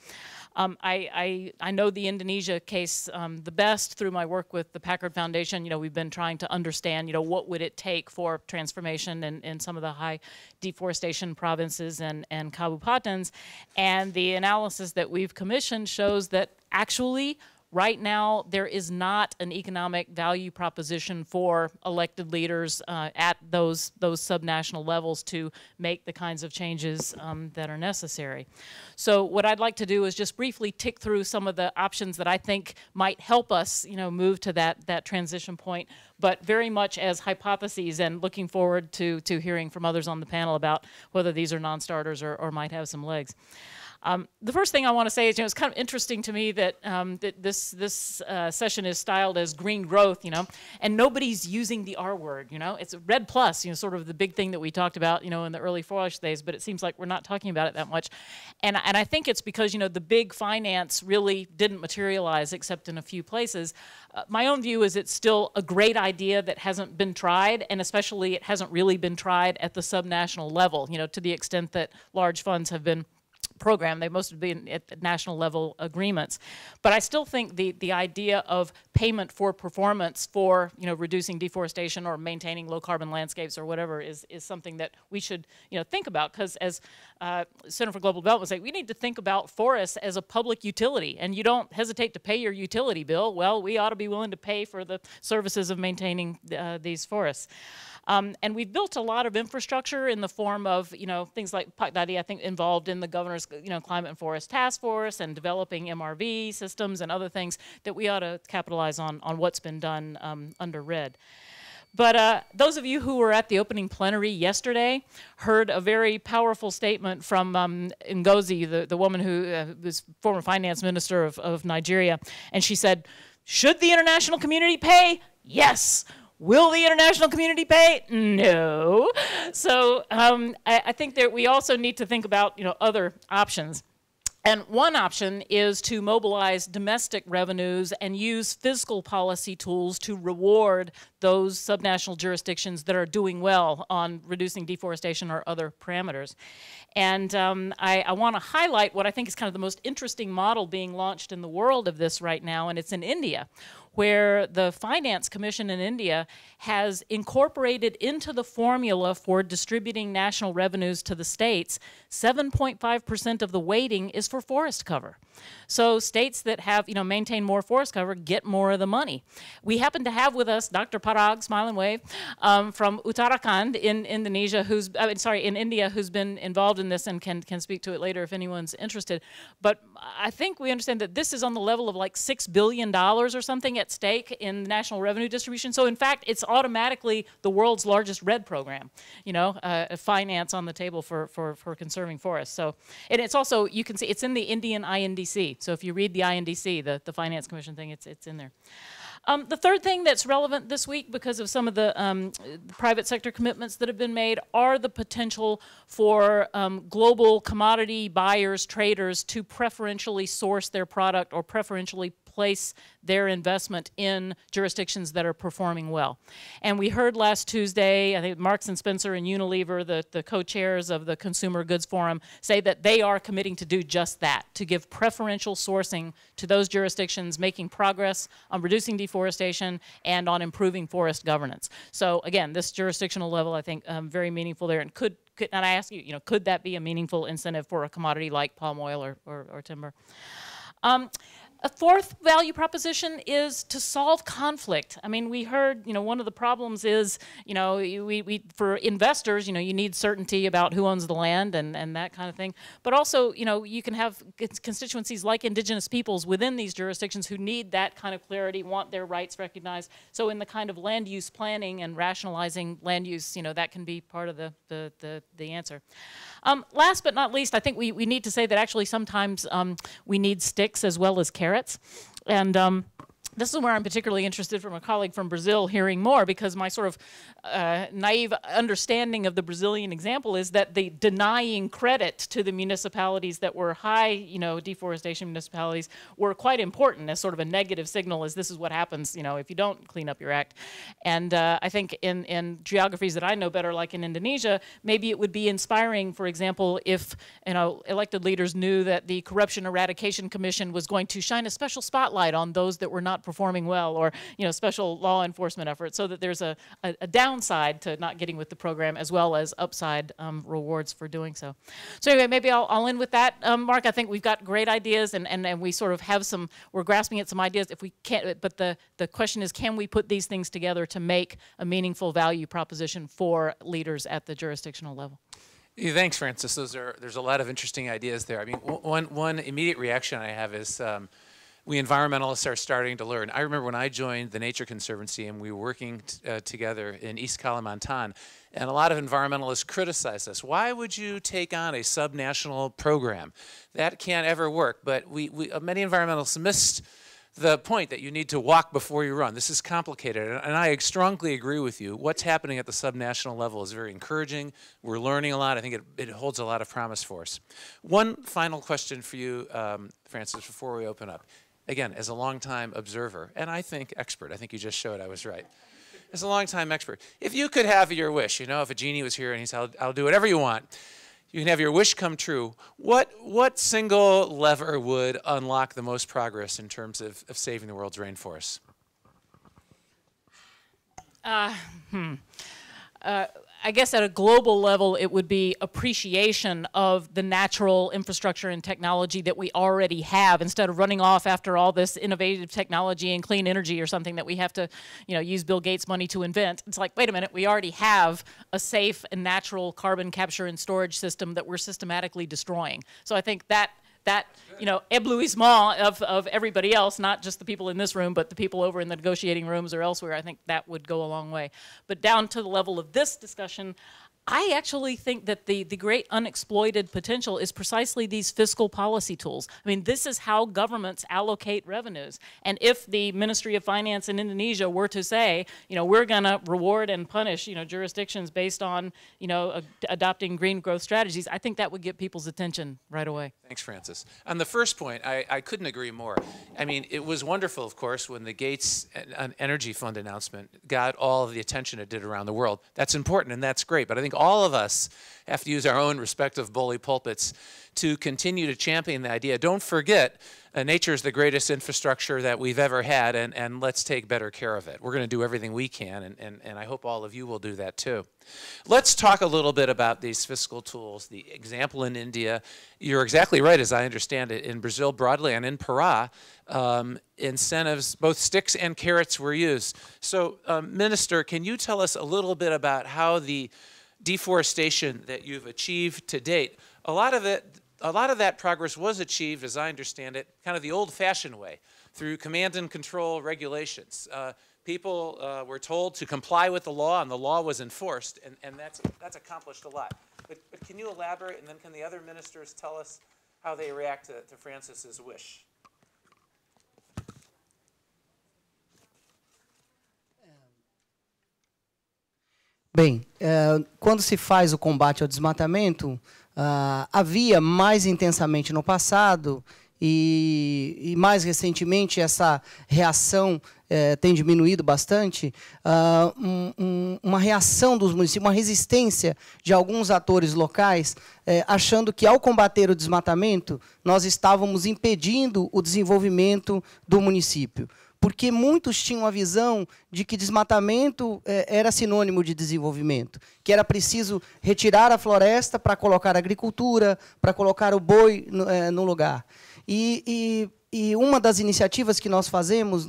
I know the Indonesia case the best through my work with the Packard Foundation. You know, we've been trying to understand, you know, what would it take for transformation in some of the high deforestation provinces and kabupatens. And the analysis that we've commissioned shows that actually right now, there is not an economic value proposition for elected leaders at those subnational levels to make the kinds of changes that are necessary. So what I'd like to do is just briefly tick through some of the options that I think might help us, you know, move to that transition point, but very much as hypotheses, and looking forward to hearing from others on the panel about whether these are non-starters or might have some legs. The first thing I want to say is, you know, it's kind of interesting to me that, that this session is styled as green growth, you know, and nobody's using the R word, you know. It's REDD+, you know, sort of the big thing that we talked about, you know, in the early forest days, but it seems like we're not talking about it that much. And I think it's because, you know, the big finance really didn't materialize except in a few places. My own view is it's still a great idea that hasn't been tried, and especially it hasn't really been tried at the subnational level, you know, to the extent that large funds have been program. They must be at national level agreements. But I still think the idea of payment for performance for reducing deforestation or maintaining low carbon landscapes or whatever is something that we should think about, because as Center for Global Development say, we need to think about forests as a public utility, and you don't hesitate to pay your utility bill. Well, we ought to be willing to pay for the services of maintaining these forests. And we've built a lot of infrastructure in the form of, things like Pakdadi, I think, involved in the governor's, Climate and Forest Task Force and developing MRV systems and other things that we ought to capitalize on what's been done under RED. But those of you who were at the opening plenary yesterday heard a very powerful statement from Ngozi, the woman who was former finance minister of Nigeria. And she said, should the international community pay? Yes. Will the international community pay? No. So I think that we also need to think about other options. And one option is to mobilize domestic revenues and use fiscal policy tools to reward those subnational jurisdictions that are doing well on reducing deforestation or other parameters. And I want to highlight what I think is kind of the most interesting model being launched in the world of this right now, and it's in India, where the Finance Commission in India has incorporated into the formula for distributing national revenues to the states, 7.5% of the weighting is for forest cover. So states that have, maintain more forest cover get more of the money. We happen to have with us Dr. Faroek, smile and wave, from Uttarakhand in Indonesia, in India, who's been involved in this and can speak to it later if anyone's interested. But I think we understand that this is on the level of like $6 billion or something at stake in national revenue distribution. So in fact, it's automatically the world's largest RED program, finance on the table for conserving forests. So, and it's also, you can see, it's in the Indian INDC. So if you read the INDC, the Finance Commission thing, it's in there. The third thing that's relevant this week, because of some of the private sector commitments that have been made, are the potential for global commodity buyers, traders, to preferentially source their product or preferentially place their investment in jurisdictions that are performing well. And we heard last Tuesday, I think Marks and Spencer and Unilever, the co-chairs of the Consumer Goods Forum, say that they are committing to do just that, to give preferential sourcing to those jurisdictions making progress on reducing deforestation and on improving forest governance. So again, this jurisdictional level, I think, very meaningful there. And and I ask you, could that be a meaningful incentive for a commodity like palm oil or timber? A fourth value proposition is to solve conflict. I mean, we heard, one of the problems is, for investors, you need certainty about who owns the land and that kind of thing. But also, you can have constituencies like indigenous peoples within these jurisdictions who need that kind of clarity, want their rights recognized. So in the kind of land use planning and rationalizing land use, that can be part of the answer. Last but not least, I think we need to say that actually sometimes we need sticks as well as carrots. And this is where I'm particularly interested from a colleague from Brazil hearing more, because my sort of naive understanding of the Brazilian example is that the denying credit to the municipalities that were high, deforestation municipalities were quite important as sort of a negative signal, as this is what happens, if you don't clean up your act. And I think in geographies that I know better, like in Indonesia, maybe it would be inspiring, for example, if elected leaders knew that the Corruption Eradication Commission was going to shine a special spotlight on those that were not performing well, or special law enforcement efforts, so that there's a downside to not getting with the program as well as upside rewards for doing so. So anyway, maybe I'll end with that. Mark, I think we've got great ideas, and we sort of have we're grasping at some ideas. If we can't, but the question is, can we put these things together to make a meaningful value proposition for leaders at the jurisdictional level? Yeah, thanks, Francis. There's a lot of interesting ideas there. I mean, one immediate reaction I have is we environmentalists are starting to learn. I remember when I joined the Nature Conservancy and we were working together in East Kalimantan, and a lot of environmentalists criticized us. Why would you take on a subnational program? That can't ever work. But many environmentalists missed the point that you need to walk before you run. This is complicated, and I strongly agree with you. What's happening at the subnational level is very encouraging. We're learning a lot. I think it holds a lot of promise for us. One final question for you, Francis, before we open up. Again, as a longtime observer, and I think expert, I think you just showed I was right. As a longtime expert, if you could have your wish, if a genie was here and he said, I'll do whatever you want, you can have your wish come true, what single lever would unlock the most progress in terms of saving the world's rainforests? I guess at a global level, it would be appreciation of the natural infrastructure and technology that we already have, instead of running off after all this innovative technology and clean energy or something that we have to, use Bill Gates' money to invent. It's like, wait a minute, we already have a safe and natural carbon capture and storage system that we're systematically destroying. So I think that éblouissement of everybody else, not just the people in this room, but the people over in the negotiating rooms or elsewhere, I think that would go a long way. But down to the level of this discussion, I actually think that the great unexploited potential is precisely these fiscal policy tools. I mean, this is how governments allocate revenues. And if the Ministry of Finance in Indonesia were to say, we're going to reward and punish, jurisdictions based on, adopting green growth strategies, I think that would get people's attention right away. Thanks, Francis. On the first point, I couldn't agree more. I mean, it was wonderful, of course, when the Gates Energy Fund announcement got all of the attention it did around the world. That's important and that's great, but I think all of us have to use our own respective bully pulpits to continue to champion the idea. Don't forget, nature is the greatest infrastructure that we've ever had, and let's take better care of it. We're going to do everything we can, and I hope all of you will do that too. Let's talk a little bit about these fiscal tools. The example in India, you're exactly right, as I understand it. In Brazil broadly and in Pará, incentives, both sticks and carrots, were used. So, Minister, can you tell us a little bit about how the deforestation that you've achieved to date, a lot of that progress was achieved, as I understand it, kind of the old-fashioned way, through command and control regulations. People were told to comply with the law, and the law was enforced, and that's accomplished a lot. But can you elaborate, and then can the other ministers tell us how they react to Francis's wish? Bem, quando se faz o combate ao desmatamento, havia mais intensamente no passado e mais recentemente essa reação tem diminuído bastante, uma reação dos municípios, uma resistência de alguns atores locais, achando que ao combater o desmatamento, nós estávamos impedindo o desenvolvimento do município. Porque muitos tinham a visão de que desmatamento era sinônimo de desenvolvimento, que era preciso retirar a floresta para colocar a agricultura, para colocar o boi no lugar. E uma das iniciativas que nós fazemos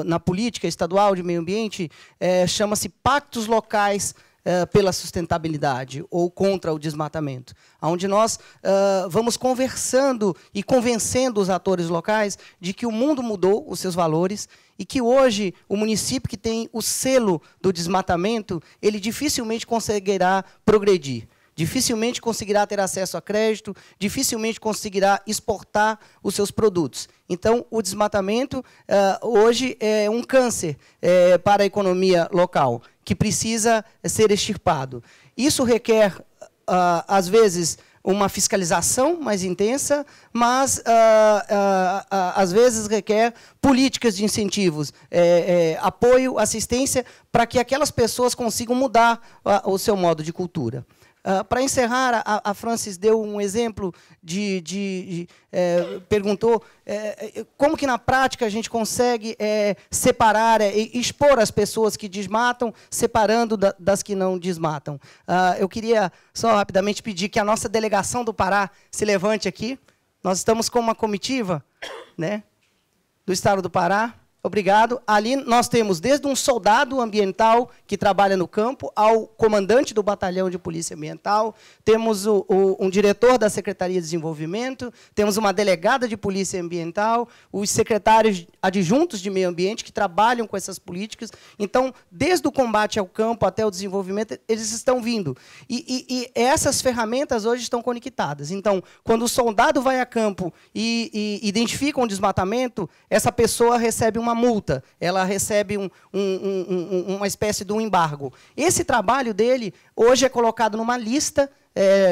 na política estadual de meio ambiente chama-se Pactos Locais pela Sustentabilidade, ou contra o desmatamento, onde nós vamos conversando e convencendo os atores locais de que o mundo mudou os seus valores e que hoje o município que tem o selo do desmatamento, ele dificilmente conseguirá progredir. Dificilmente conseguirá ter acesso a crédito, dificilmente conseguirá exportar os seus produtos. Então, o desmatamento hoje é um câncer para a economia local, que precisa ser extirpado. Isso requer, às vezes, uma fiscalização mais intensa, mas, às vezes, requer políticas de incentivos, apoio, assistência, para que aquelas pessoas consigam mudar o seu modo de cultura. Para encerrar, a Francis deu um exemplo perguntou como que na prática a gente consegue separar e expor as pessoas que desmatam, separando das que não desmatam. Eu queria só rapidamente pedir que a nossa delegação do Pará se levante aqui. Nós estamos com uma comitiva, né, do estado do Pará. Obrigado. Ali nós temos desde um soldado ambiental que trabalha no campo ao comandante do batalhão de polícia ambiental, temos um diretor da Secretaria de Desenvolvimento, temos uma delegada de polícia ambiental, os secretários adjuntos de meio ambiente que trabalham com essas políticas. Então, desde o combate ao campo até o desenvolvimento, eles estão vindo. E essas ferramentas hoje estão conectadas. Então, quando o soldado vai a campo e identifica um desmatamento, essa pessoa recebe uma multa, ela recebe uma espécie de um embargo. Esse trabalho dele hoje é colocado numa lista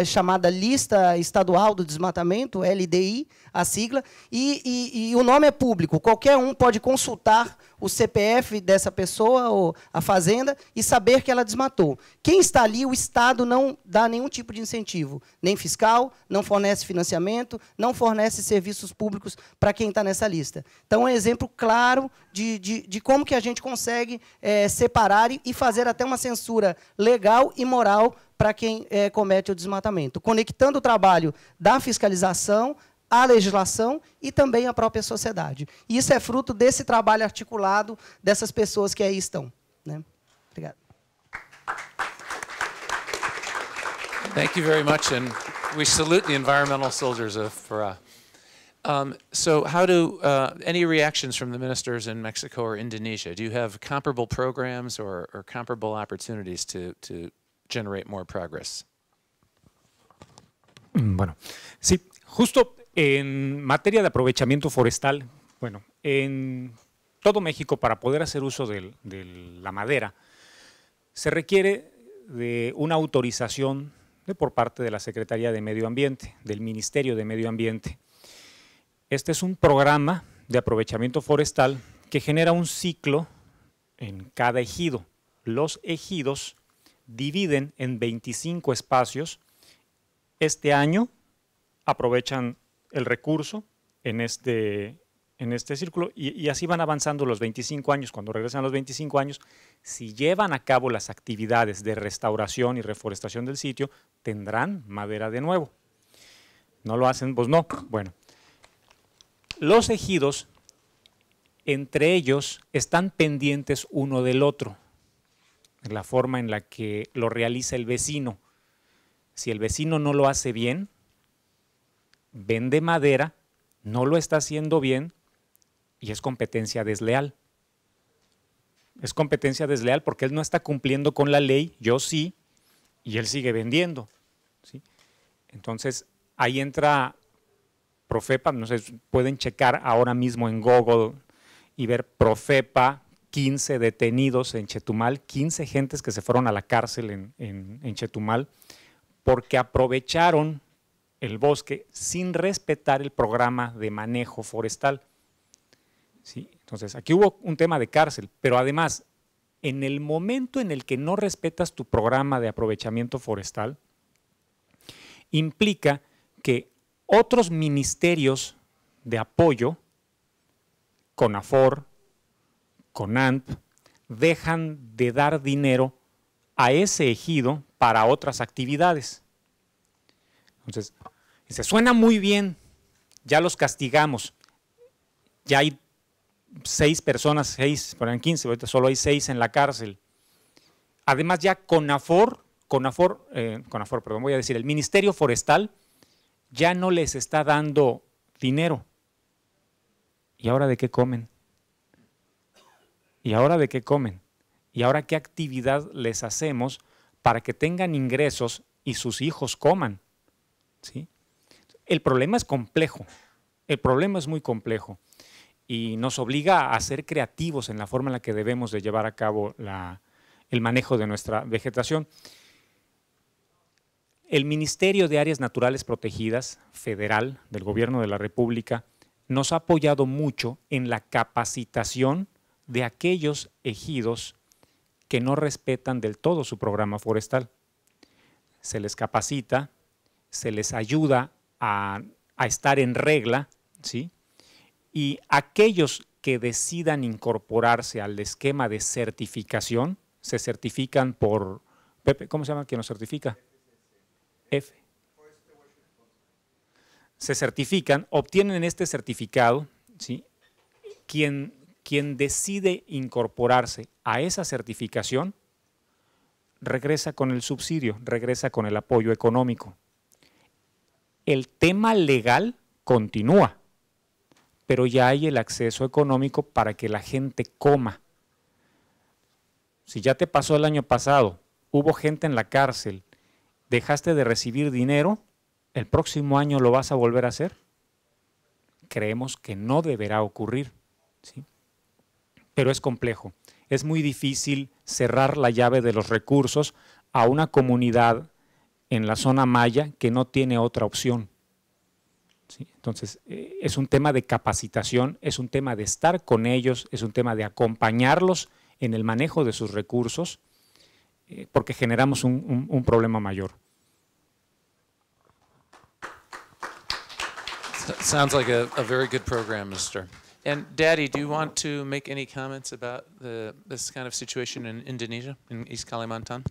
chamada Lista Estadual do Desmatamento, LDI, a sigla, e o nome é público. Qualquer um pode consultar o CPF dessa pessoa, ou a fazenda, e saber que ela desmatou. Quem está ali, o Estado não dá nenhum tipo de incentivo, nem fiscal, não fornece financiamento, não fornece serviços públicos para quem está nessa lista. Então, é um exemplo claro de como que a gente consegue separar e fazer até uma censura legal e moral para quem comete o desmatamento, conectando o trabalho da fiscalização à legislação e também à própria sociedade. E isso é fruto desse trabalho articulado dessas pessoas que aí estão, né? Obrigado. Thank you very much, and we salute the environmental soldiers of Pará. So how do, any reactions from the ministers in Mexico or Indonesia? Do you have comparable programs or comparable opportunities to generate more progress? Bueno, sí, justo en materia de aprovechamiento forestal, bueno, en todo México, para poder hacer uso de la madera, se requiere de una autorización por parte de la Secretaría de Medio Ambiente, del Ministerio de Medio Ambiente. Este es un programa de aprovechamiento forestal que genera un ciclo en cada ejido. Los ejidos dividen en 25 espacios. Este año aprovechan el recurso en este círculo y así van avanzando los 25 años. Cuando regresan los 25 años, si llevan a cabo las actividades de restauración y reforestación del sitio, tendrán madera de nuevo. ¿No lo hacen? Pues no. Bueno, los ejidos, entre ellos, están pendientes uno del otro, la forma en la que lo realiza el vecino. Si el vecino no lo hace bien, vende madera, no lo está haciendo bien y es competencia desleal. Es competencia desleal porque él no está cumpliendo con la ley, yo sí, y él sigue vendiendo, ¿sí? Entonces, ahí entra Profepa, no sé, pueden checar ahora mismo en Google y ver Profepa, 15 detenidos en Chetumal, 15 gentes que se fueron a la cárcel en Chetumal porque aprovecharon el bosque sin respetar el programa de manejo forestal. ¿Sí? Entonces, aquí hubo un tema de cárcel, pero además, en el momento en el que no respetas tu programa de aprovechamiento forestal, implica que otros ministerios de apoyo, CONAFOR, CONANP, dejan de dar dinero a ese ejido para otras actividades. Entonces, se suena muy bien, ya los castigamos, ya hay 6 personas, 6, eran 15, ahorita solo hay 6 en la cárcel. Además ya el Ministerio Forestal ya no les está dando dinero. ¿Y ahora de qué comen? ¿Y ahora de qué comen? ¿Y ahora qué actividad les hacemos para que tengan ingresos y sus hijos coman? ¿Sí? El problema es complejo, el problema es muy complejo y nos obliga a ser creativos en la forma en la que debemos de llevar a cabo el manejo de nuestra vegetación. El Ministerio de Áreas Naturales Protegidas Federal del Gobierno de la República nos ha apoyado mucho en la capacitación de aquellos ejidos que no respetan del todo su programa forestal. Se les capacita, se les ayuda a estar en regla, ¿sí? Y aquellos que decidan incorporarse al esquema de certificación, se certifican por, Pepe, ¿cómo se llama quien nos certifica? F. Se certifican, obtienen este certificado, ¿sí? Quien decide incorporarse a esa certificación regresa con el subsidio, regresa con el apoyo económico. El tema legal continúa, pero ya hay el acceso económico para que la gente coma. Si ya te pasó el año pasado, hubo gente en la cárcel, dejaste de recibir dinero, ¿el próximo año lo vas a volver a hacer? Creemos que no deberá ocurrir, ¿sí? Pero es complejo. Es muy difícil cerrar la llave de los recursos a una comunidad en la zona maya que no tiene otra opción. ¿sí? Entonces, es un tema de capacitación, es un tema de estar con ellos, es un tema de acompañarlos en el manejo de sus recursos, porque generamos un problema mayor. Sounds like a very good program, Mr. And Daddy, do you want to make any comments about this kind of situation in Indonesia, in East Kalimantan?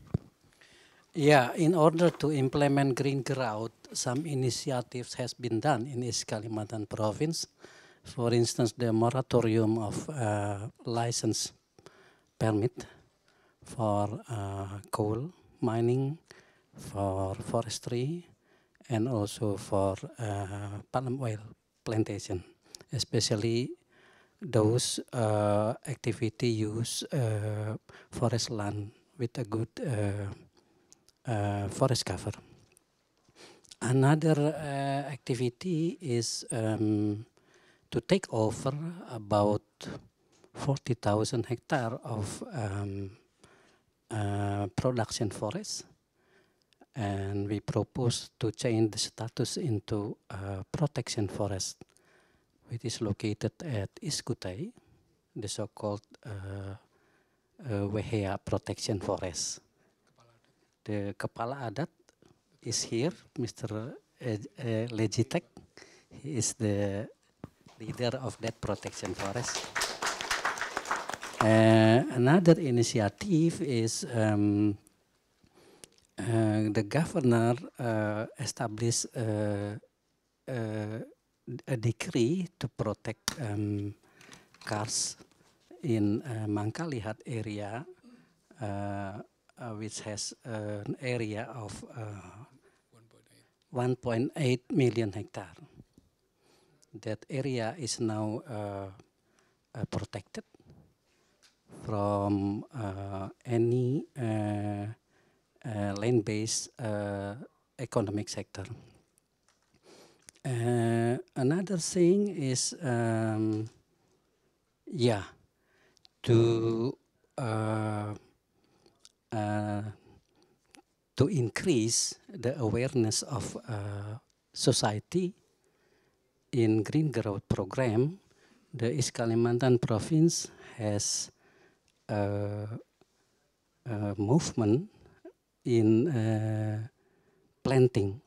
Yeah, in order to implement green growth, some initiatives has been done in East Kalimantan province. For instance, the moratorium of license permit for coal mining, for forestry, and also for palm oil plantation, especially those activity use forest land with a good forest cover. Another activity is to take over about 40,000 hectares of production forest, and we propose to change the status into protection forest, which is located at Iskutay, the so-called Wehea protection forest. The Kepala Adat is here, Mr. Legitek. He is the leader of that protection forest. Another initiative is the governor established a decree to protect cars in Mangkalihat area, which has an area of 1.8 million hectares. That area is now protected from any land-based economic sector. Another thing is, to increase the awareness of society in green growth program, the East Kalimantan province has a movement in planting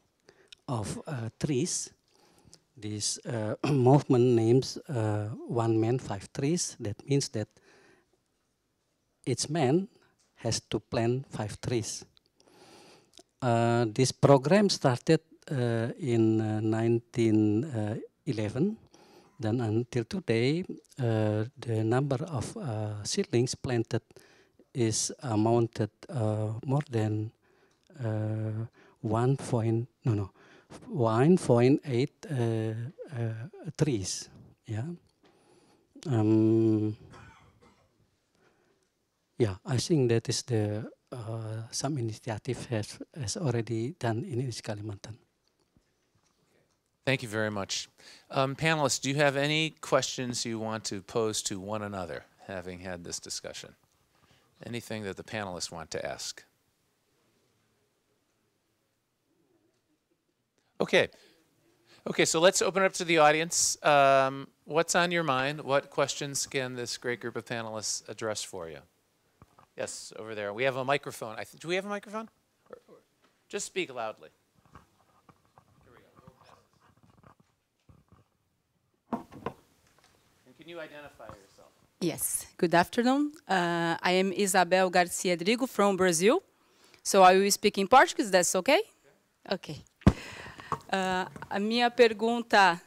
of trees. This movement names One Man, 5 Trees. That means that each man has to plant 5 trees. This program started in 1911. Then until today, the number of seedlings planted is amounted more than 1.8 trees. Yeah. Yeah, I think that is the some initiative has already done in East Kalimantan. Thank you very much. Panelists, do you have any questions you want to pose to one another, having had this discussion? Anything that the panelists want to ask? Okay. Okay, so let's open it up to the audience. What's on your mind? What questions can this great group of panelists address for you? Yes, over there. We have a microphone. Do we have a microphone? Just speak loudly. Here we go. And can you identify yourself? Yes. Good afternoon. I am Isabel Garcia Drigo from Brazil. So I will speak in Portuguese. That's okay? Okay. A minha pergunta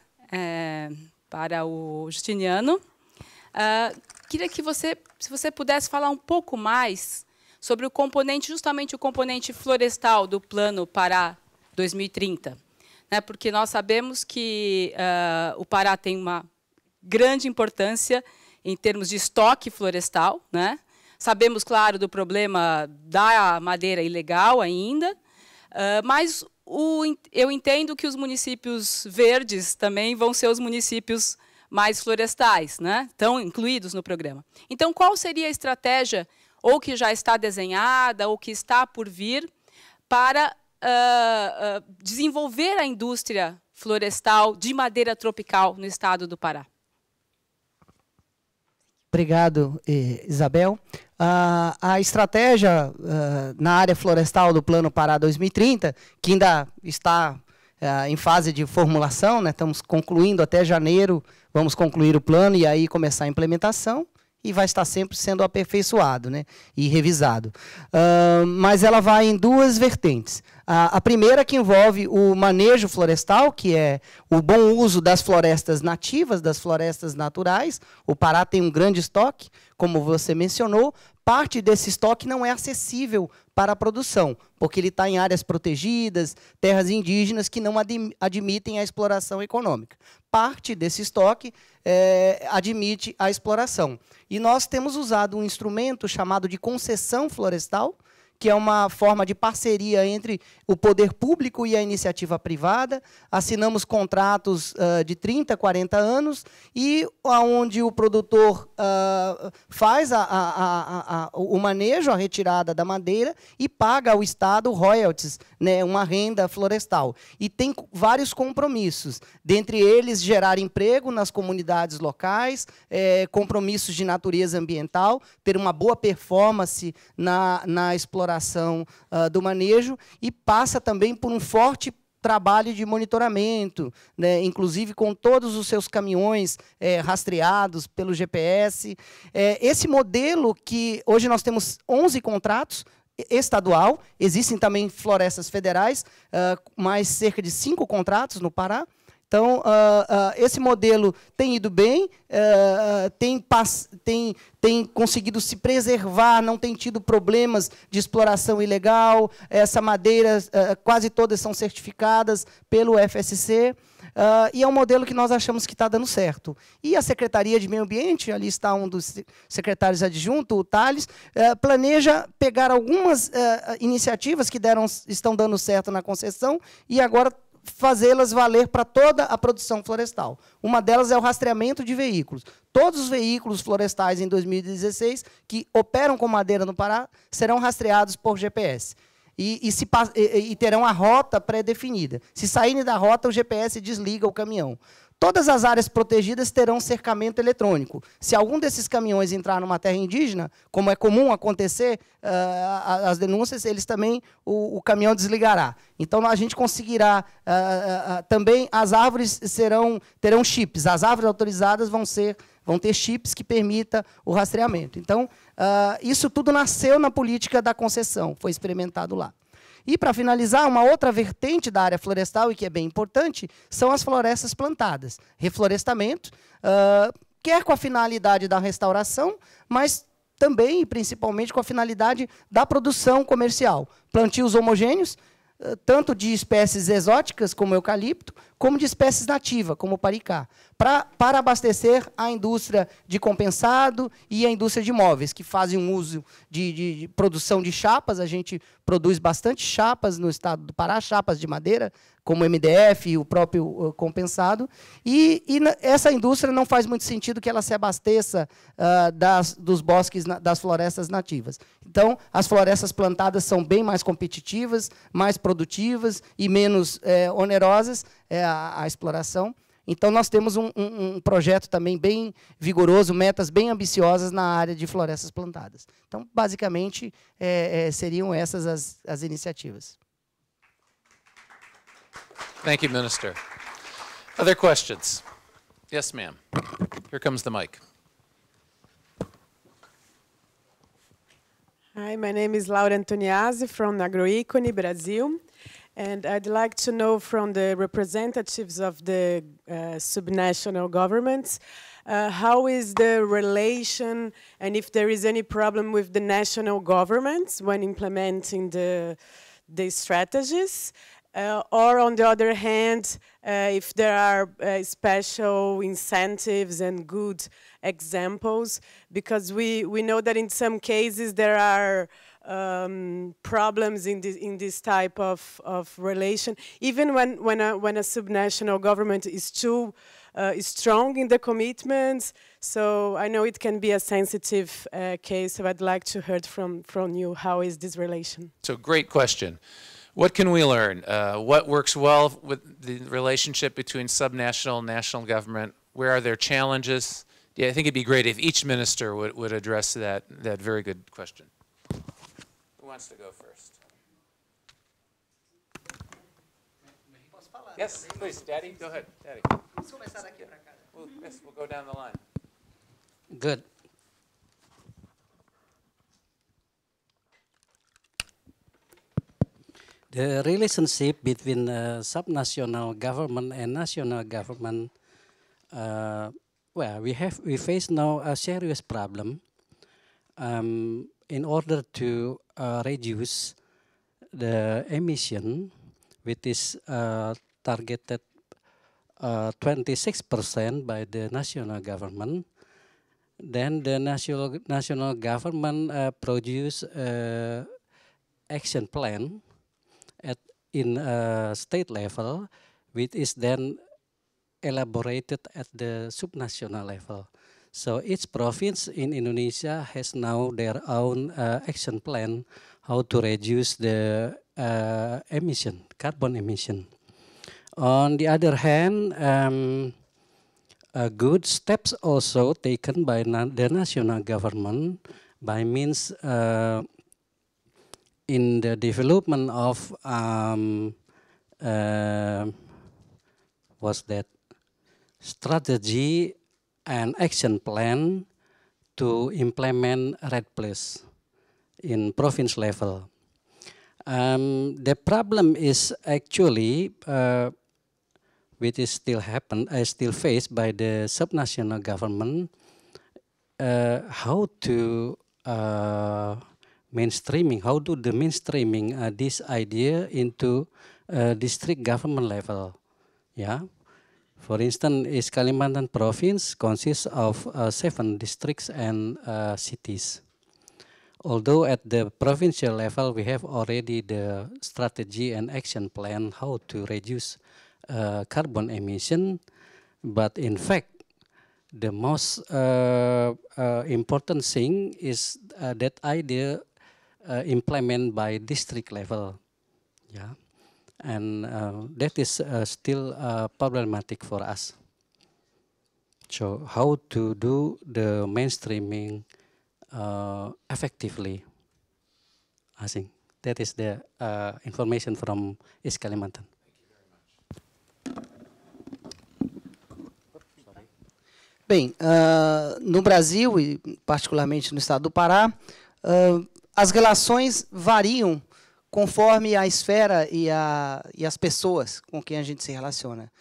para o Justiniano. Queria que se você pudesse falar um pouco mais sobre o componente, justamente o componente florestal do Plano Pará 2030. Né? Porque nós sabemos que o Pará tem uma grande importância em termos de estoque florestal. Né? Sabemos, claro, do problema da madeira ilegal ainda, mas eu entendo que os municípios verdes também vão ser os municípios mais florestais, né? Estão incluídos no programa. Então, qual seria a estratégia, ou que já está desenhada, ou que está por vir, para desenvolver a indústria florestal de madeira tropical no estado do Pará? Obrigado, Isabel. A estratégia na área florestal do Plano Pará 2030, que ainda está em fase de formulação, né? Estamos concluindo até janeiro, vamos concluir o plano e aí começar a implementação, e vai estar sempre sendo aperfeiçoado, né, e revisado. Mas ela vai em duas vertentes. A primeira que envolve o manejo florestal, que é o bom uso das florestas nativas, das florestas naturais. O Pará tem um grande estoque, como você mencionou. Parte desse estoque não é acessível para a produção, porque ele está em áreas protegidas, terras indígenas que não admitem a exploração econômica. Parte desse estoque admite a exploração. E nós temos usado um instrumento chamado de concessão florestal, que é uma forma de parceria entre o poder público e a iniciativa privada. Assinamos contratos de 30, 40 anos, e onde o produtor faz o manejo, a retirada da madeira, e paga ao Estado royalties, né, uma renda florestal. E tem vários compromissos, dentre eles gerar emprego nas comunidades locais, compromissos de natureza ambiental, ter uma boa performance na exploração do manejo, e passa também por um forte trabalho de monitoramento, né, inclusive com todos os seus caminhões rastreados pelo GPS. Esse modelo que hoje nós temos 11 contratos estadual, existem também florestas federais, mais cerca de 5 contratos no Pará. Então, esse modelo tem ido bem, tem conseguido se preservar, não tem tido problemas de exploração ilegal. Essa madeira, quase todas são certificadas pelo FSC. E é um modelo que nós achamos que está dando certo. E a Secretaria de Meio Ambiente, ali está um dos secretários adjuntos, o Thales, planeja pegar algumas iniciativas que estão dando certo na concessão e agora fazê-las valer para toda a produção florestal. Uma delas é o rastreamento de veículos. Todos os veículos florestais em 2016 que operam com madeira no Pará serão rastreados por GPS. E terão a rota pré-definida. Se saírem da rota, o GPS desliga o caminhão. Todas as áreas protegidas terão cercamento eletrônico. Se algum desses caminhões entrar numa terra indígena, como é comum acontecer, as denúncias, eles também, o caminhão desligará. Então, a gente conseguirá, também, as árvores terão chips. As árvores autorizadas vão ter chips que permitam o rastreamento. Então, isso tudo nasceu na política da concessão, foi experimentado lá. E, para finalizar, uma outra vertente da área florestal, e que é bem importante, são as florestas plantadas. Reflorestamento, quer com a finalidade da restauração, mas também, e principalmente, com a finalidade da produção comercial. Plantios homogêneos, tanto de espécies exóticas, como o eucalipto, como de espécies nativas, como o paricá, para abastecer a indústria de compensado e a indústria de móveis, que fazem um uso de produção de chapas. A gente produz bastante chapas no estado do Pará, chapas de madeira, como o MDF e o próprio compensado. E essa indústria não faz muito sentido que ela se abasteça dos bosques, das florestas nativas. Então, as florestas plantadas são bem mais competitivas, mais produtivas e menos onerosas a exploração. Então, nós temos um projeto também bem vigoroso, metas bem ambiciosas na área de florestas plantadas. Então, basicamente, seriam essas as iniciativas. Thank you, Minister. Other questions? Yes, ma'am. Here comes the mic. Hi, my name is Laura Antoniazzi from Agroícone, Brazil. And I'd like to know from the representatives of the subnational governments, how is the relation, and if there is any problem with the national governments when implementing the strategies, or on the other hand, if there are special incentives and good examples, because we know that in some cases there are problems in this type of relation, even when a subnational government is too strong in the commitments. So I know it can be a sensitive case. So I'd like to hear from you, how is this relation? So great question. What can we learn? What works well with the relationship between subnational and national government? Where are there challenges? Yeah, I think it'd be great if each minister would address that very good question. Who wants to go first? Yes, please, Daddy, go ahead, Daddy. Yes, we'll go down the line. Good. The relationship between subnational government and national government, well, we face now a serious problem. In order to reduce the emission, which is targeted 26% by the national government, then the national government produce action plan in state level, which is then elaborated at the subnational level. So each province in Indonesia has now their own action plan how to reduce the carbon emission. On the other hand, good steps also taken by the national government by means in the development of was that strategy and action plan to implement RED+ in province level. The problem is actually which is still faced by the subnational government, how to mainstreaming, how do the mainstreaming this idea into district government level, yeah. For instance, is Kalimantan province consists of 7 districts and cities. Although at the provincial level we have already the strategy and action plan how to reduce carbon emission, but in fact the most important thing is that idea implemented by district level, yeah, and that is still problematic for us. So how to do the mainstreaming effectively? I think that is the information from East Kalimantan. Bem, no Brasil, e particularmente no estado do Pará, as relações variam conforme a esfera e as pessoas com quem a gente se relaciona.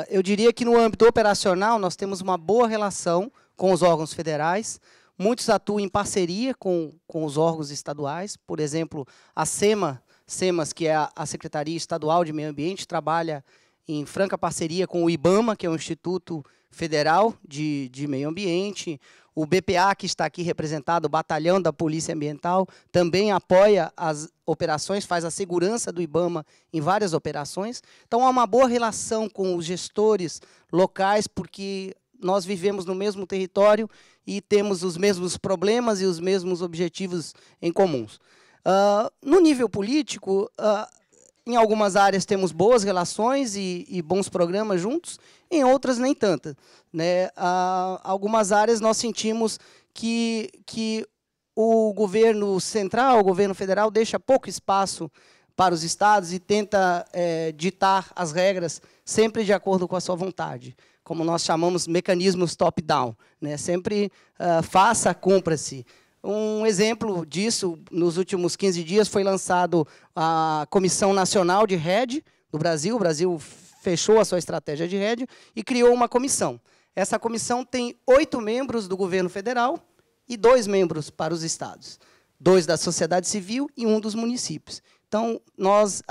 Eu diria que no âmbito operacional nós temos uma boa relação com os órgãos federais. Muitos atuam em parceria com os órgãos estaduais. Por exemplo, a SEMAS, que é a Secretaria Estadual de Meio Ambiente, trabalha em franca parceria com o IBAMA, que é o Instituto Federal de Meio Ambiente. O BPA, que está aqui representado, o Batalhão da Polícia Ambiental, também apoia as operações, faz a segurança do IBAMA em várias operações. Então, há uma boa relação com os gestores locais, porque nós vivemos no mesmo território e temos os mesmos problemas e os mesmos objetivos em comuns. No nível político, em algumas áreas temos boas relações e bons programas juntos, em outras nem tanto, né? Algumas áreas nós sentimos que o governo central, o governo federal, deixa pouco espaço para os estados e tenta ditar as regras sempre de acordo com a sua vontade, como nós chamamos mecanismos top-down, né? Sempre faça, cumpra-se. Um exemplo disso, nos últimos 15 dias, foi lançado a Comissão Nacional de RED do Brasil. O Brasil fechou a sua estratégia de RED e criou uma comissão. Essa comissão tem 8 membros do governo federal e 2 membros para os estados. 2 da sociedade civil e 1 dos municípios. Então, nós,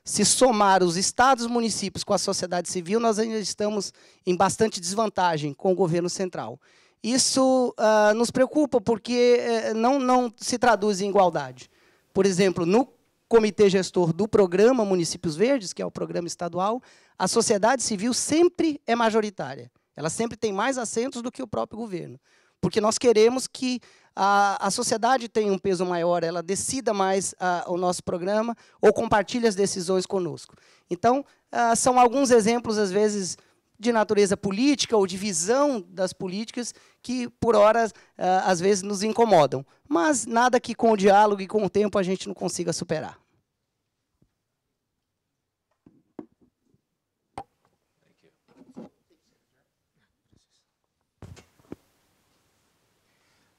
se somar os estados e municípios com a sociedade civil, nós ainda estamos em bastante desvantagem com o governo central. Isso nos preocupa porque não se traduz em igualdade. Por exemplo, no comitê gestor do programa Municípios Verdes, que é o programa estadual, a sociedade civil sempre é majoritária. Ela sempre tem mais assentos do que o próprio governo. Porque nós queremos que a sociedade tenha um peso maior, ela decida mais o nosso programa ou compartilhe as decisões conosco. Então, são alguns exemplos, às vezes, de natureza política ou de visão das políticas que, por horas, às vezes, nos incomodam. Mas nada que com o diálogo e com o tempo a gente não consiga superar.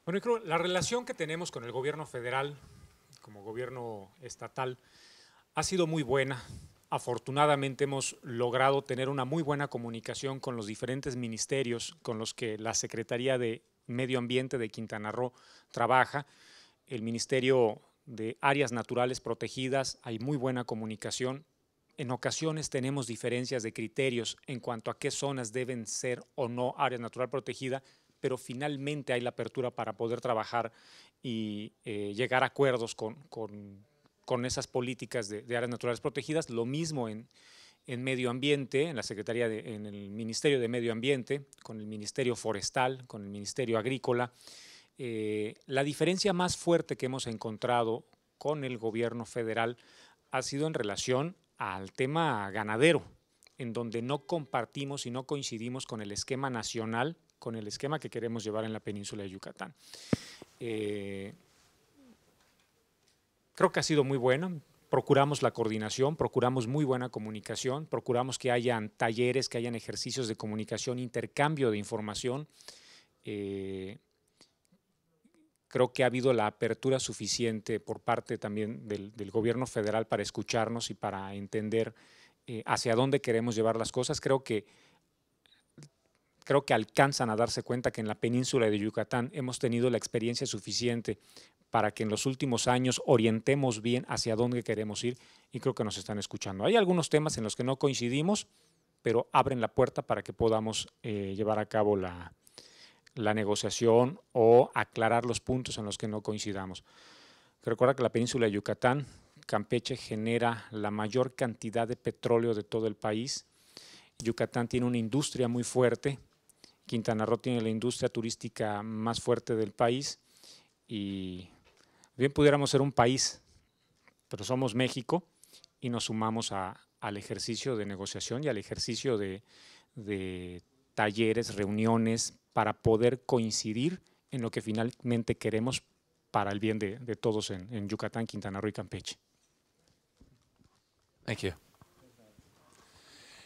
Bueno, yo creo que la relación que tenemos con el gobierno federal, como gobierno estatal, ha sido muy buena. Afortunadamente hemos logrado tener una muy buena comunicación con los diferentes ministerios con los que la Secretaría de Medio Ambiente de Quintana Roo trabaja. El Ministerio de Áreas Naturales Protegidas, hay muy buena comunicación. En ocasiones tenemos diferencias de criterios en cuanto a qué zonas deben ser o no área natural protegida, pero finalmente hay la apertura para poder trabajar y llegar a acuerdos con esas políticas de áreas naturales protegidas. Lo mismo en Medio Ambiente, en la Secretaría, en el Ministerio de Medio Ambiente, con el Ministerio Forestal, con el Ministerio Agrícola. La diferencia más fuerte que hemos encontrado con el gobierno federal ha sido en relación al tema ganadero, en donde no compartimos y no coincidimos con el esquema nacional, con el esquema que queremos llevar en la península de Yucatán. Creo que ha sido muy buena, procuramos la coordinación, procuramos muy buena comunicación, procuramos que hayan talleres, que hayan ejercicios de comunicación, intercambio de información. Creo que ha habido la apertura suficiente por parte también del gobierno federal para escucharnos y para entender hacia dónde queremos llevar las cosas. Creo que alcanzan a darse cuenta que en la península de Yucatán hemos tenido la experiencia suficiente para que en los últimos años orientemos bien hacia dónde queremos ir y creo que nos están escuchando. Hay algunos temas en los que no coincidimos, pero abren la puerta para que podamos llevar a cabo la negociación o aclarar los puntos en los que no coincidamos. Recuerda que la península de Yucatán, Campeche, genera la mayor cantidad de petróleo de todo el país. Yucatán tiene una industria muy fuerte. Quintana Roo tiene la industria turística más fuerte del país y bien pudiéramos ser un país, pero somos México y nos sumamos al ejercicio de negociación y al ejercicio de talleres, reuniones, para poder coincidir en lo que finalmente queremos para el bien de todos en Yucatán, Quintana Roo y Campeche. Thank you.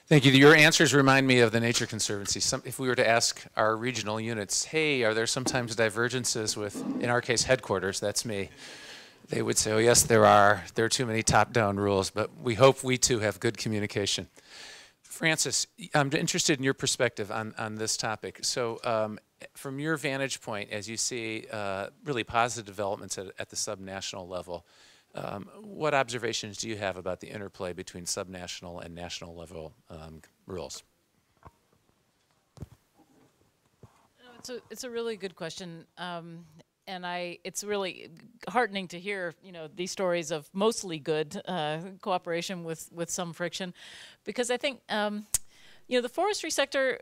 Thank you. Your answers remind me of the Nature Conservancy. If we were to ask our regional units, hey, are there sometimes divergences with, in our case, headquarters, that's me, they would say, oh, yes, there are. There are too many top-down rules, but we hope we too have good communication. Francis, I'm interested in your perspective on this topic. So from your vantage point, as you see really positive developments at the subnational level, what observations do you have about the interplay between subnational and national level rules? It's a really good question, and it's really heartening to hear these stories of mostly good cooperation with some friction, because I think the forestry sector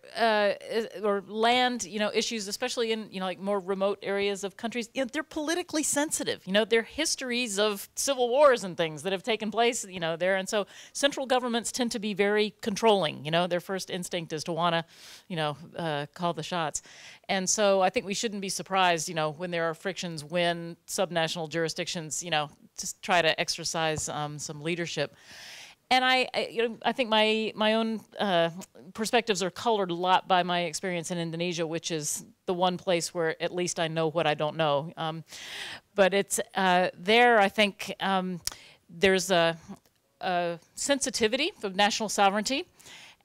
or land issues, especially in like more remote areas of countries, they're politically sensitive. There are histories of civil wars and things that have taken place there, and so central governments tend to be very controlling. Their first instinct is to want to call the shots, and so I think we shouldn't be surprised when there are frictions when subnational jurisdictions just try to exercise some leadership. And I think my own perspectives are colored a lot by my experience in Indonesia, which is the one place where at least I know what I don't know. But it's there, I think there's a sensitivity of national sovereignty,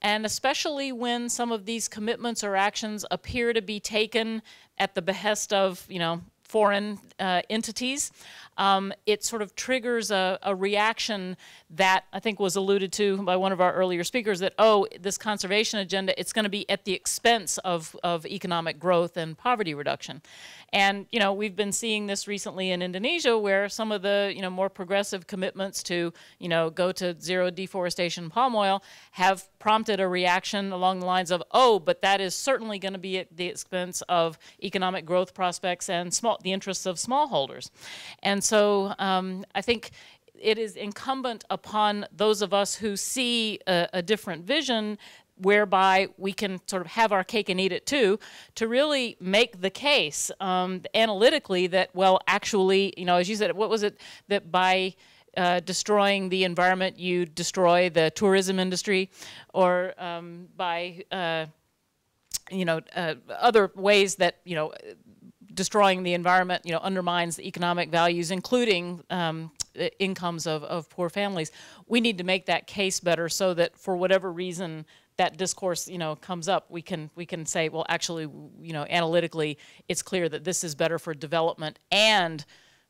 and especially when some of these commitments or actions appear to be taken at the behest of, foreign entities, it sort of triggers a reaction that I think was alluded to by one of our earlier speakers, that, oh, this conservation agenda, it's going to be at the expense of economic growth and poverty reduction. And, you know, we've been seeing this recently in Indonesia, where some of the, you know, more progressive commitments to, you know, go to zero deforestation palm oil have prompted a reaction along the lines of, oh, but that is certainly going to be at the expense of economic growth prospects and the interests of smallholders. And so I think it is incumbent upon those of us who see a different vision, whereby we can sort of have our cake and eat it too, to really make the case analytically that, well, actually, you know, as you said, what was it, that by destroying the environment, you destroy the tourism industry, or by, you know, other ways that, you know, destroying the environment, you know, undermines the economic values, including the incomes of poor families. We need to make that case better, so that for whatever reason that discourse, you know, comes up, we can say, well, actually, you know, analytically, it's clear that this is better for development and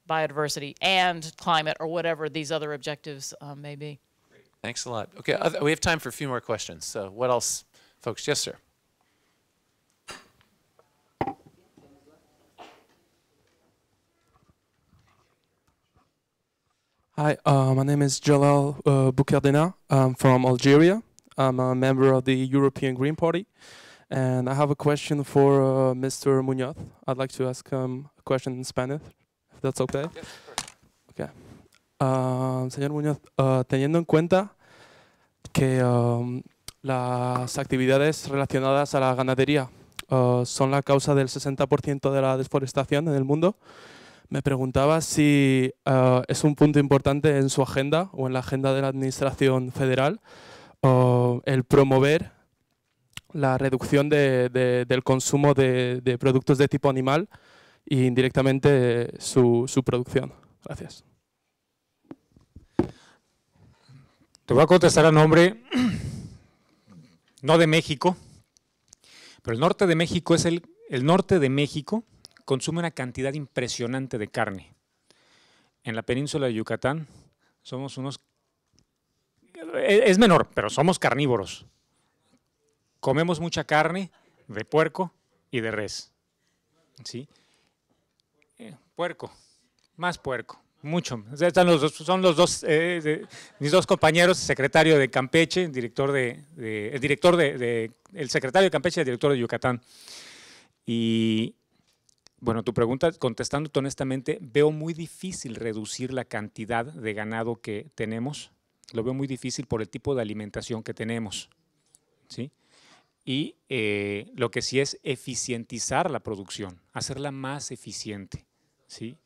biodiversity and climate, or whatever these other objectives may be. Great. Thanks a lot. Okay, we have time for a few more questions. So what else, folks? Yes, sir. Hi, my name is Jalal Boukardena. I'm from Algeria. I'm a member of the European Green Party, and I have a question for Mr. Muñoz. I'd like to ask him a question in Spanish, if that's okay. Yes, of course. Okay. Señor Muñoz, teniendo en cuenta que las actividades relacionadas a la ganadería son la causa del 60% de la deforestación en el mundo, me preguntaba si es un punto importante en su agenda o en la agenda de la Administración Federal el promover la reducción del consumo de productos de tipo animal e indirectamente su producción. Gracias. Te voy a contestar a nombre, no de México, pero el norte de México es el norte de México consume una cantidad impresionante de carne. En la península de Yucatán somos unos, es menor, pero somos carnívoros. Comemos mucha carne de puerco y de res. ¿Sí? Puerco, más puerco, mucho. Son los dos, mis dos compañeros, secretario de Campeche, el secretario de Campeche y el director de Yucatán. Y bueno, tu pregunta, contestándote honestamente, veo muy difícil reducir la cantidad de ganado que tenemos. Lo veo muy difícil por el tipo de alimentación que tenemos, ¿sí? Y lo que sí es eficientizar la producción, hacerla más eficiente, ¿sí?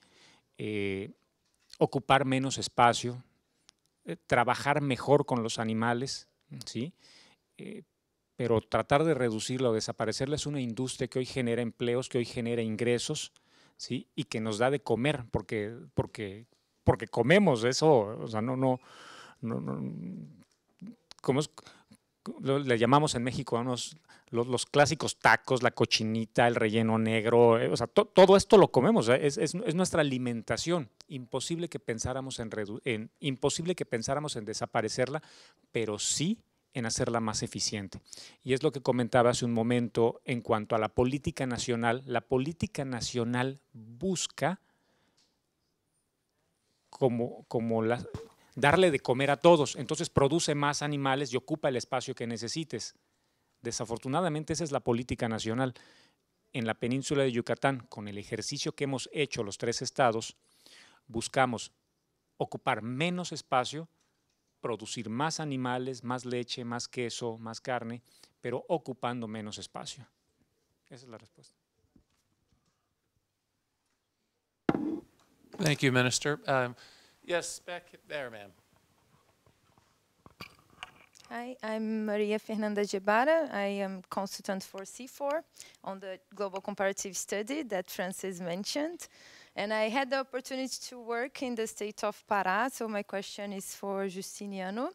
Ocupar menos espacio, trabajar mejor con los animales, ¿sí? Pero tratar de reducirla o desaparecerla es una industria que hoy genera empleos, que hoy genera ingresos, ¿sí? Y que nos da de comer, porque comemos eso, o sea, ¿cómo le llamamos en México a los clásicos tacos, la cochinita, el relleno negro? O sea, todo esto lo comemos, es nuestra alimentación. Imposible que pensáramos imposible que pensáramos en desaparecerla, pero sí en hacerla más eficiente. Y es lo que comentaba hace un momento en cuanto a la política nacional. La política nacional busca darle de comer a todos, entonces produce más animales y ocupa el espacio que necesites. Desafortunadamente esa es la política nacional. En la península de Yucatán, con el ejercicio que hemos hecho los 3 estados, buscamos ocupar menos espacio, producir más animales, más leche, más queso, más carne, pero ocupando menos espacio. Esa es la respuesta. Thank you, Minister. Yes, back there, ma'am. Hi, I'm Maria Fernanda Gebara. I am consultant for C4 on the global comparative study that Francis mentioned. And I had the opportunity to work in the state of Pará, so my question is for Justiniano.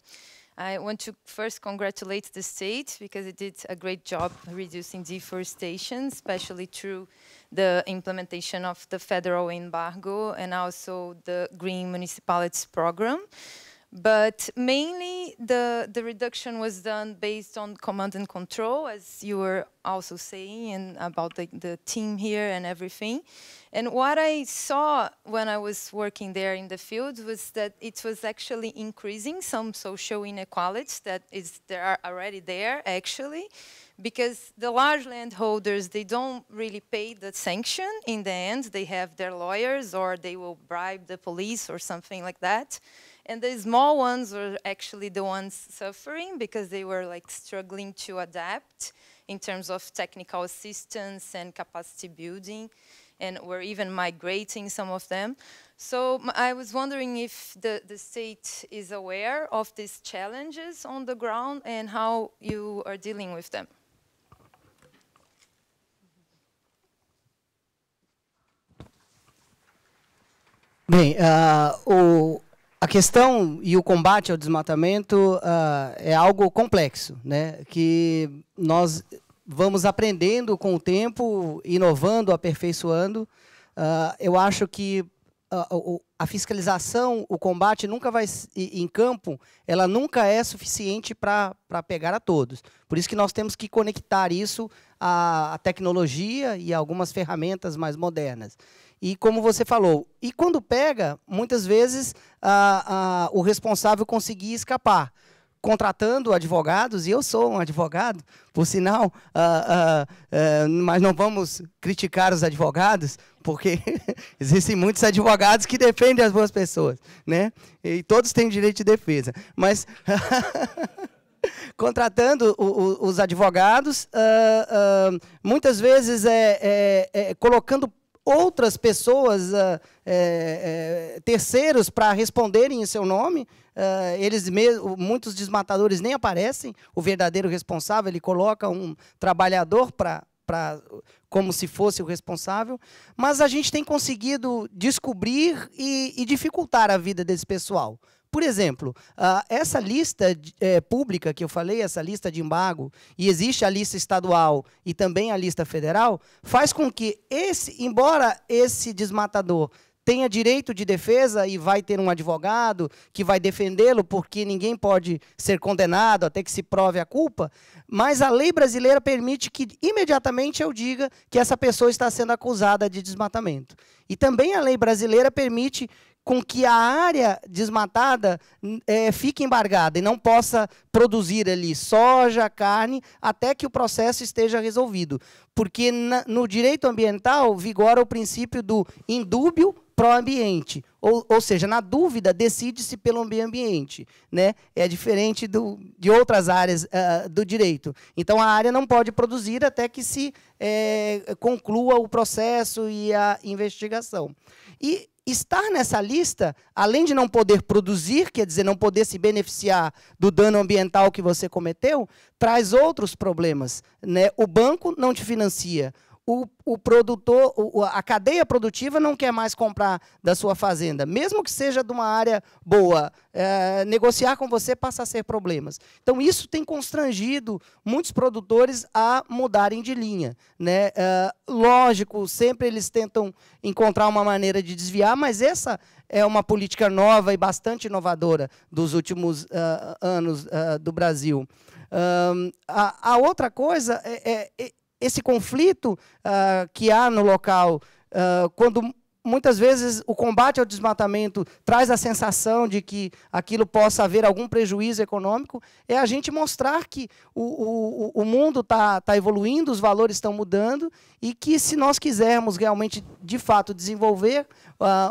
I want to first congratulate the state because it did a great job reducing deforestation, especially through the implementation of the federal embargo and also the Green Municipalities Program. But mainly the reduction was done based on command and control, as you were also saying, and about the team here and everything. And what I saw when I was working there in the field was that it was actually increasing some social inequalities that are already there, actually, because the large landholders, they don't really pay the sanction in the end. They have their lawyers, or they will bribe the police or something like that. And the small ones were actually the ones suffering because they were like struggling to adapt in terms of technical assistance and capacity building, and were even migrating, some of them. So I was wondering if the state is aware of these challenges on the ground and how you are dealing with them. Bem, a questão e o combate ao desmatamento é algo complexo, né? Que nós vamos aprendendo com o tempo, inovando, aperfeiçoando. Eu acho que a fiscalização, o combate nunca vai em campo, ela nunca é suficiente para pegar a todos. Por isso que nós temos que conectar isso à tecnologia e a algumas ferramentas mais modernas. E como você falou, e quando pega, muitas vezes o responsável conseguir escapar, contratando advogados, e eu sou um advogado, por sinal, mas não vamos criticar os advogados, porque existem muitos advogados que defendem as boas pessoas, né? E todos têm direito de defesa. Mas contratando os advogados, muitas vezes colocando outras pessoas, terceiros, para responderem em seu nome. Muitos desmatadores nem aparecem, o verdadeiro responsável, ele coloca um trabalhador como se fosse o responsável, mas a gente tem conseguido descobrir e dificultar a vida desse pessoal. Por exemplo, essa lista pública que eu falei, essa lista de embargo, e existe a lista estadual e também a lista federal, faz com que, embora esse desmatador tenha direito de defesa e vai ter um advogado que vai defendê-lo, porque ninguém pode ser condenado até que se prove a culpa, mas a lei brasileira permite que imediatamente eu diga que essa pessoa está sendo acusada de desmatamento. E também a lei brasileira permite com que a área desmatada fique embargada e não possa produzir ali soja, carne, até que o processo esteja resolvido. Porque no direito ambiental vigora o princípio do indúbio pro ambiente, ou seja, na dúvida, decide-se pelo meio ambiente, né? É diferente de outras áreas do direito. Então, a área não pode produzir até que se conclua o processo e a investigação. E estar nessa lista, além de não poder produzir, quer dizer, não poder se beneficiar do dano ambiental que você cometeu, traz outros problemas, né? O banco não te financia, o produtor, a cadeia produtiva não quer mais comprar da sua fazenda, mesmo que seja de uma área boa, negociar com você passa a ser problemas. Então, isso tem constrangido muitos produtores a mudarem de linha, né? Lógico, sempre eles tentam encontrar uma maneira de desviar, mas essa é uma política nova e bastante inovadora dos últimos anos do Brasil. A outra coisa esse conflito que há no local, quando muitas vezes o combate ao desmatamento traz a sensação de que aquilo possa haver algum prejuízo econômico, é a gente mostrar que o mundo está evoluindo, os valores estão mudando, e que se nós quisermos realmente, de fato, desenvolver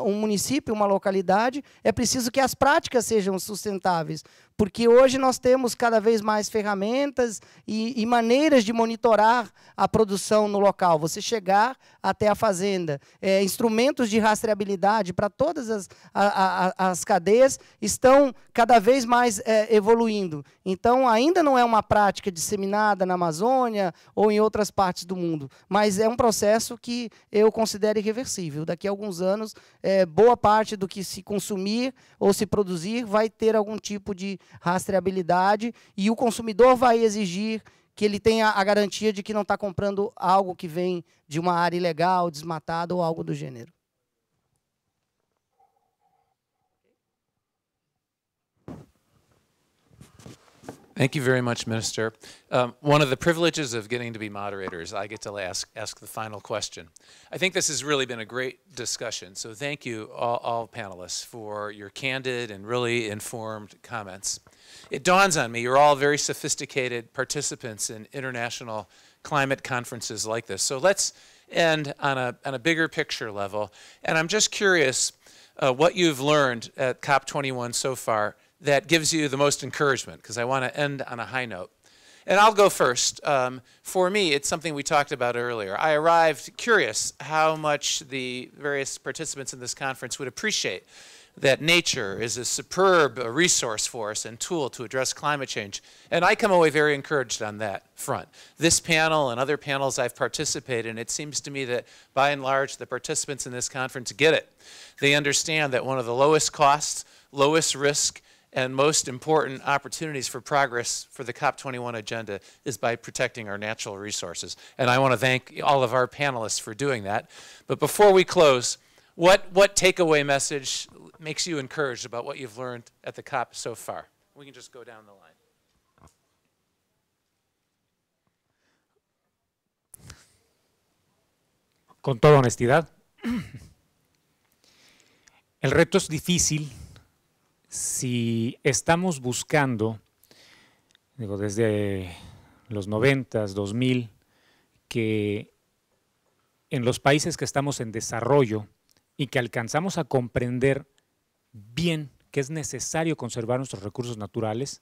um município, uma localidade, é preciso que as práticas sejam sustentáveis, porque hoje nós temos cada vez mais ferramentas e maneiras de monitorar a produção no local. Você chegar até a fazenda, instrumentos de rastreabilidade para todas as cadeias estão cada vez mais evoluindo. Então, ainda não é uma prática disseminada na Amazônia ou em outras partes do mundo, mas é um processo que eu considero irreversível. Daqui a alguns anos, boa parte do que se consumir ou se produzir vai ter algum tipo de rastreabilidade, e o consumidor vai exigir que ele tenha a garantia de que não está comprando algo que vem de uma área ilegal, desmatada ou algo do gênero. Thank you very much, Minister. One of the privileges of getting to be moderator is I get to ask the final question. I think this has really been a great discussion, so thank you all panelists for your candid and really informed comments. It dawns on me you're all very sophisticated participants in international climate conferences like this. So let's end on a bigger picture level. And I'm just curious what you've learned at COP21 so far that gives you the most encouragement, because I want to end on a high note. And I'll go first. For me, it's something we talked about earlier. I arrived curious how much the various participants in this conference would appreciate that nature is a superb resource for us and tool to address climate change. And I come away very encouraged on that front. This panel and other panels I've participated in, it seems to me that by and large the participants in this conference get it. They understand that one of the lowest costs, lowest risk, and most important opportunities for progress for the COP21 agenda is by protecting our natural resources. And I want to thank all of our panelists for doing that. But before we close, what takeaway message makes you encouraged about what you've learned at the COP so far? We can just go down the line. Con toda honestidad, el reto es difícil si estamos buscando, digo, desde los 90s, 2000, que en los países que estamos en desarrollo y que alcanzamos a comprender bien que es necesario conservar nuestros recursos naturales,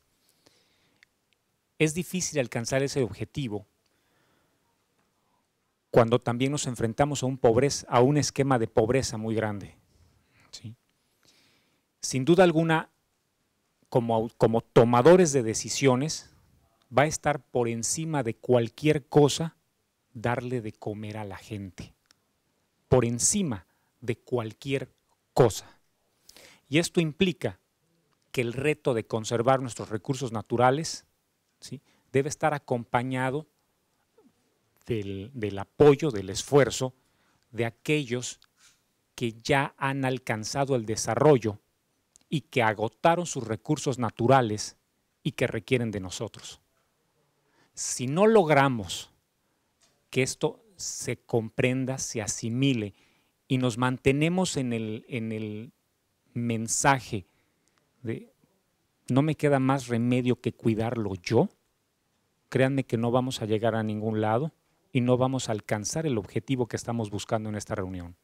es difícil alcanzar ese objetivo cuando también nos enfrentamos a un esquema de pobreza muy grande. ¿Sí? Sin duda alguna, como tomadores de decisiones, va a estar por encima de cualquier cosa darle de comer a la gente. Por encima de cualquier cosa. Y esto implica que el reto de conservar nuestros recursos naturales, ¿sí?, debe estar acompañado del apoyo, del esfuerzo de aquellos que ya han alcanzado el desarrollo y que agotaron sus recursos naturales y que requieren de nosotros. Si no logramos que esto se comprenda, se asimile y nos mantenemos en el mensaje de no me queda más remedio que cuidarlo yo, créanme que no vamos a llegar a ningún lado y no vamos a alcanzar el objetivo que estamos buscando en esta reunión.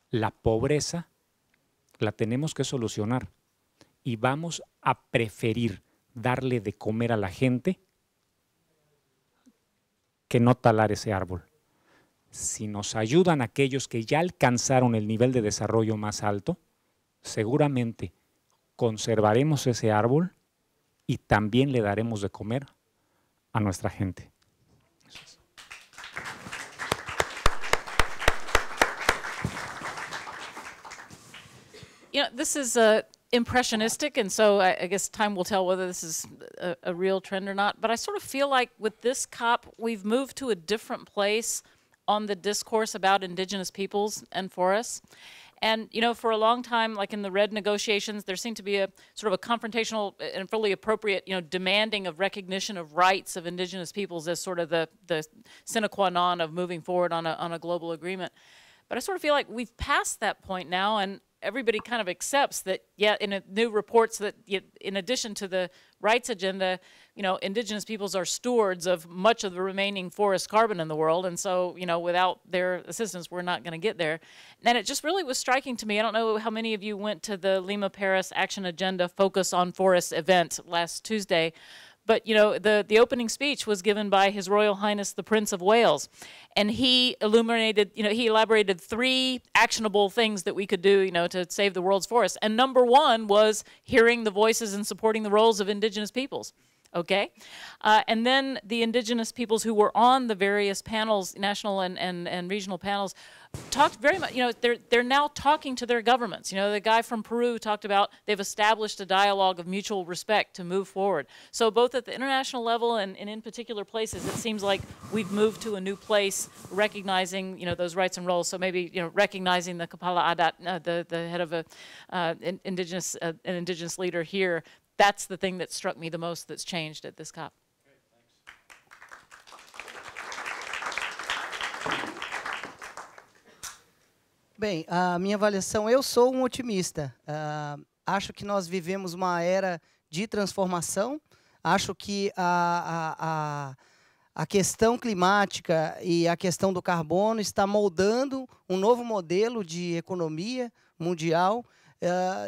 La pobreza la tenemos que solucionar y vamos a preferir darle de comer a la gente que no talar ese árbol. Si nos ayudan aquellos que ya alcanzaron el nivel de desarrollo más alto, seguramente conservaremos ese árbol y también le daremos de comer a nuestra gente. You know, this is impressionistic, and so I guess time will tell whether this is a real trend or not. But I sort of feel like with this COP, we've moved to a different place on the discourse about indigenous peoples and forests. And, you know, for a long time, like in the RED negotiations, there seemed to be a sort of a confrontational and fully appropriate, you know, demanding of recognition of rights of indigenous peoples as sort of the sine qua non of moving forward on a global agreement. But I sort of feel like we've passed that point now, and everybody kind of accepts that, yeah, in new reports that in addition to the rights agenda, you know, indigenous peoples are stewards of much of the remaining forest carbon in the world. And so, you know, without their assistance, we're not going to get there. And it just really was striking to me. I don't know how many of you went to the Lima Paris Action Agenda Focus on Forests event last Tuesday. But, you know, the opening speech was given by His Royal Highness the Prince of Wales. And he illuminated, you know, he elaborated 3 actionable things that we could do, you know, to save the world's forests. And number 1 was hearing the voices and supporting the roles of indigenous peoples. Okay, and then the indigenous peoples who were on the various panels, national and regional panels, talked very much, they're now talking to their governments. The guy from Peru talked about they've established a dialogue of mutual respect to move forward. So both at the international level and in particular places, it seems like we've moved to a new place, recognizing, those rights and roles. So maybe, recognizing the Kepala Adat, the head of an indigenous leader here. That's the thing that struck me the most that's changed at this COP. Bem, a minha avaliação, eu sou um otimista. Acho que nós vivemos uma era de transformação. Acho que a questão climática e a questão do carbono está moldando um novo modelo de economia mundial.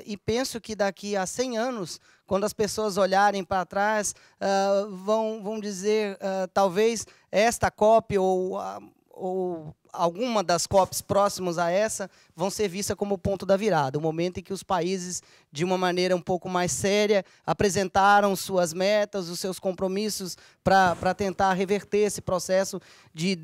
E penso que daqui a 100 anos, quando as pessoas olharem para trás, vão dizer, talvez esta COP ou alguma das COPs próximas a essa vão ser vistas como o ponto da virada, o momento em que os países, de uma maneira um pouco mais séria, apresentaram suas metas, os seus compromissos para tentar reverter esse processo de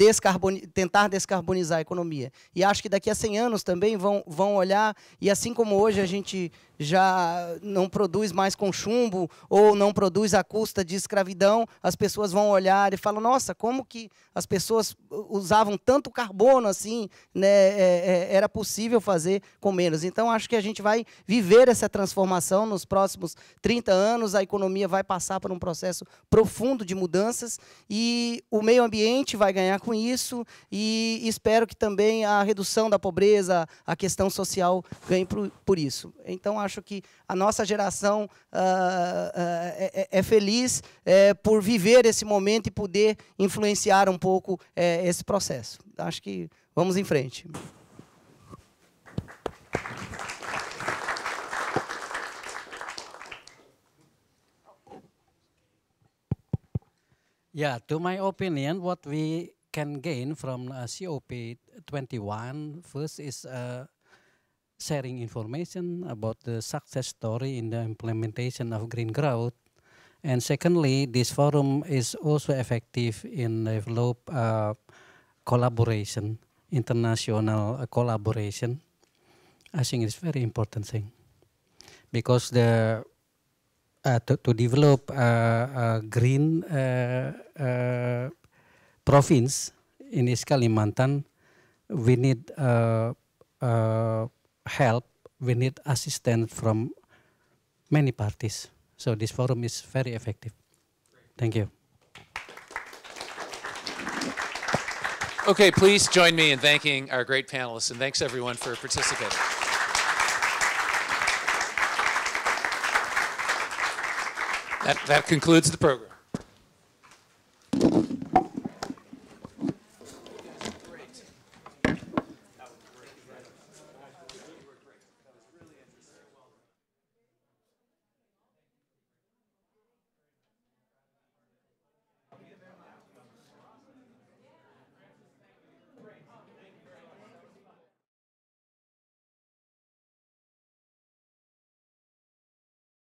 tentar descarbonizar a economia. E acho que daqui a 100 anos também vão olhar, e assim como hoje a gente já não produz mais com chumbo ou não produz à custa de escravidão, as pessoas vão olhar e falam, nossa, como que as pessoas usavam tanto carbono assim, né, era possível fazer com menos. Então, acho que a gente vai viver essa transformação nos próximos 30 anos, a economia vai passar por um processo profundo de mudanças e o meio ambiente vai ganhar com isso e espero que também a redução da pobreza, a questão social ganhe por isso. Então, acho que a nossa geração é feliz por viver esse momento e poder influenciar um pouco esse processo. Acho que vamos em frente. Yeah, to my opinion, what we can gain from COP21 first is sharing information about the success story in the implementation of green growth. And secondly, this forum is also effective in develop collaboration, international collaboration. I think it's very important thing because to develop a green province in East Kalimantan, we need help, we need assistance from many parties. So this forum is very effective. Thank you. Okay, please join me in thanking our great panelists, and thanks everyone for participating. That concludes the program.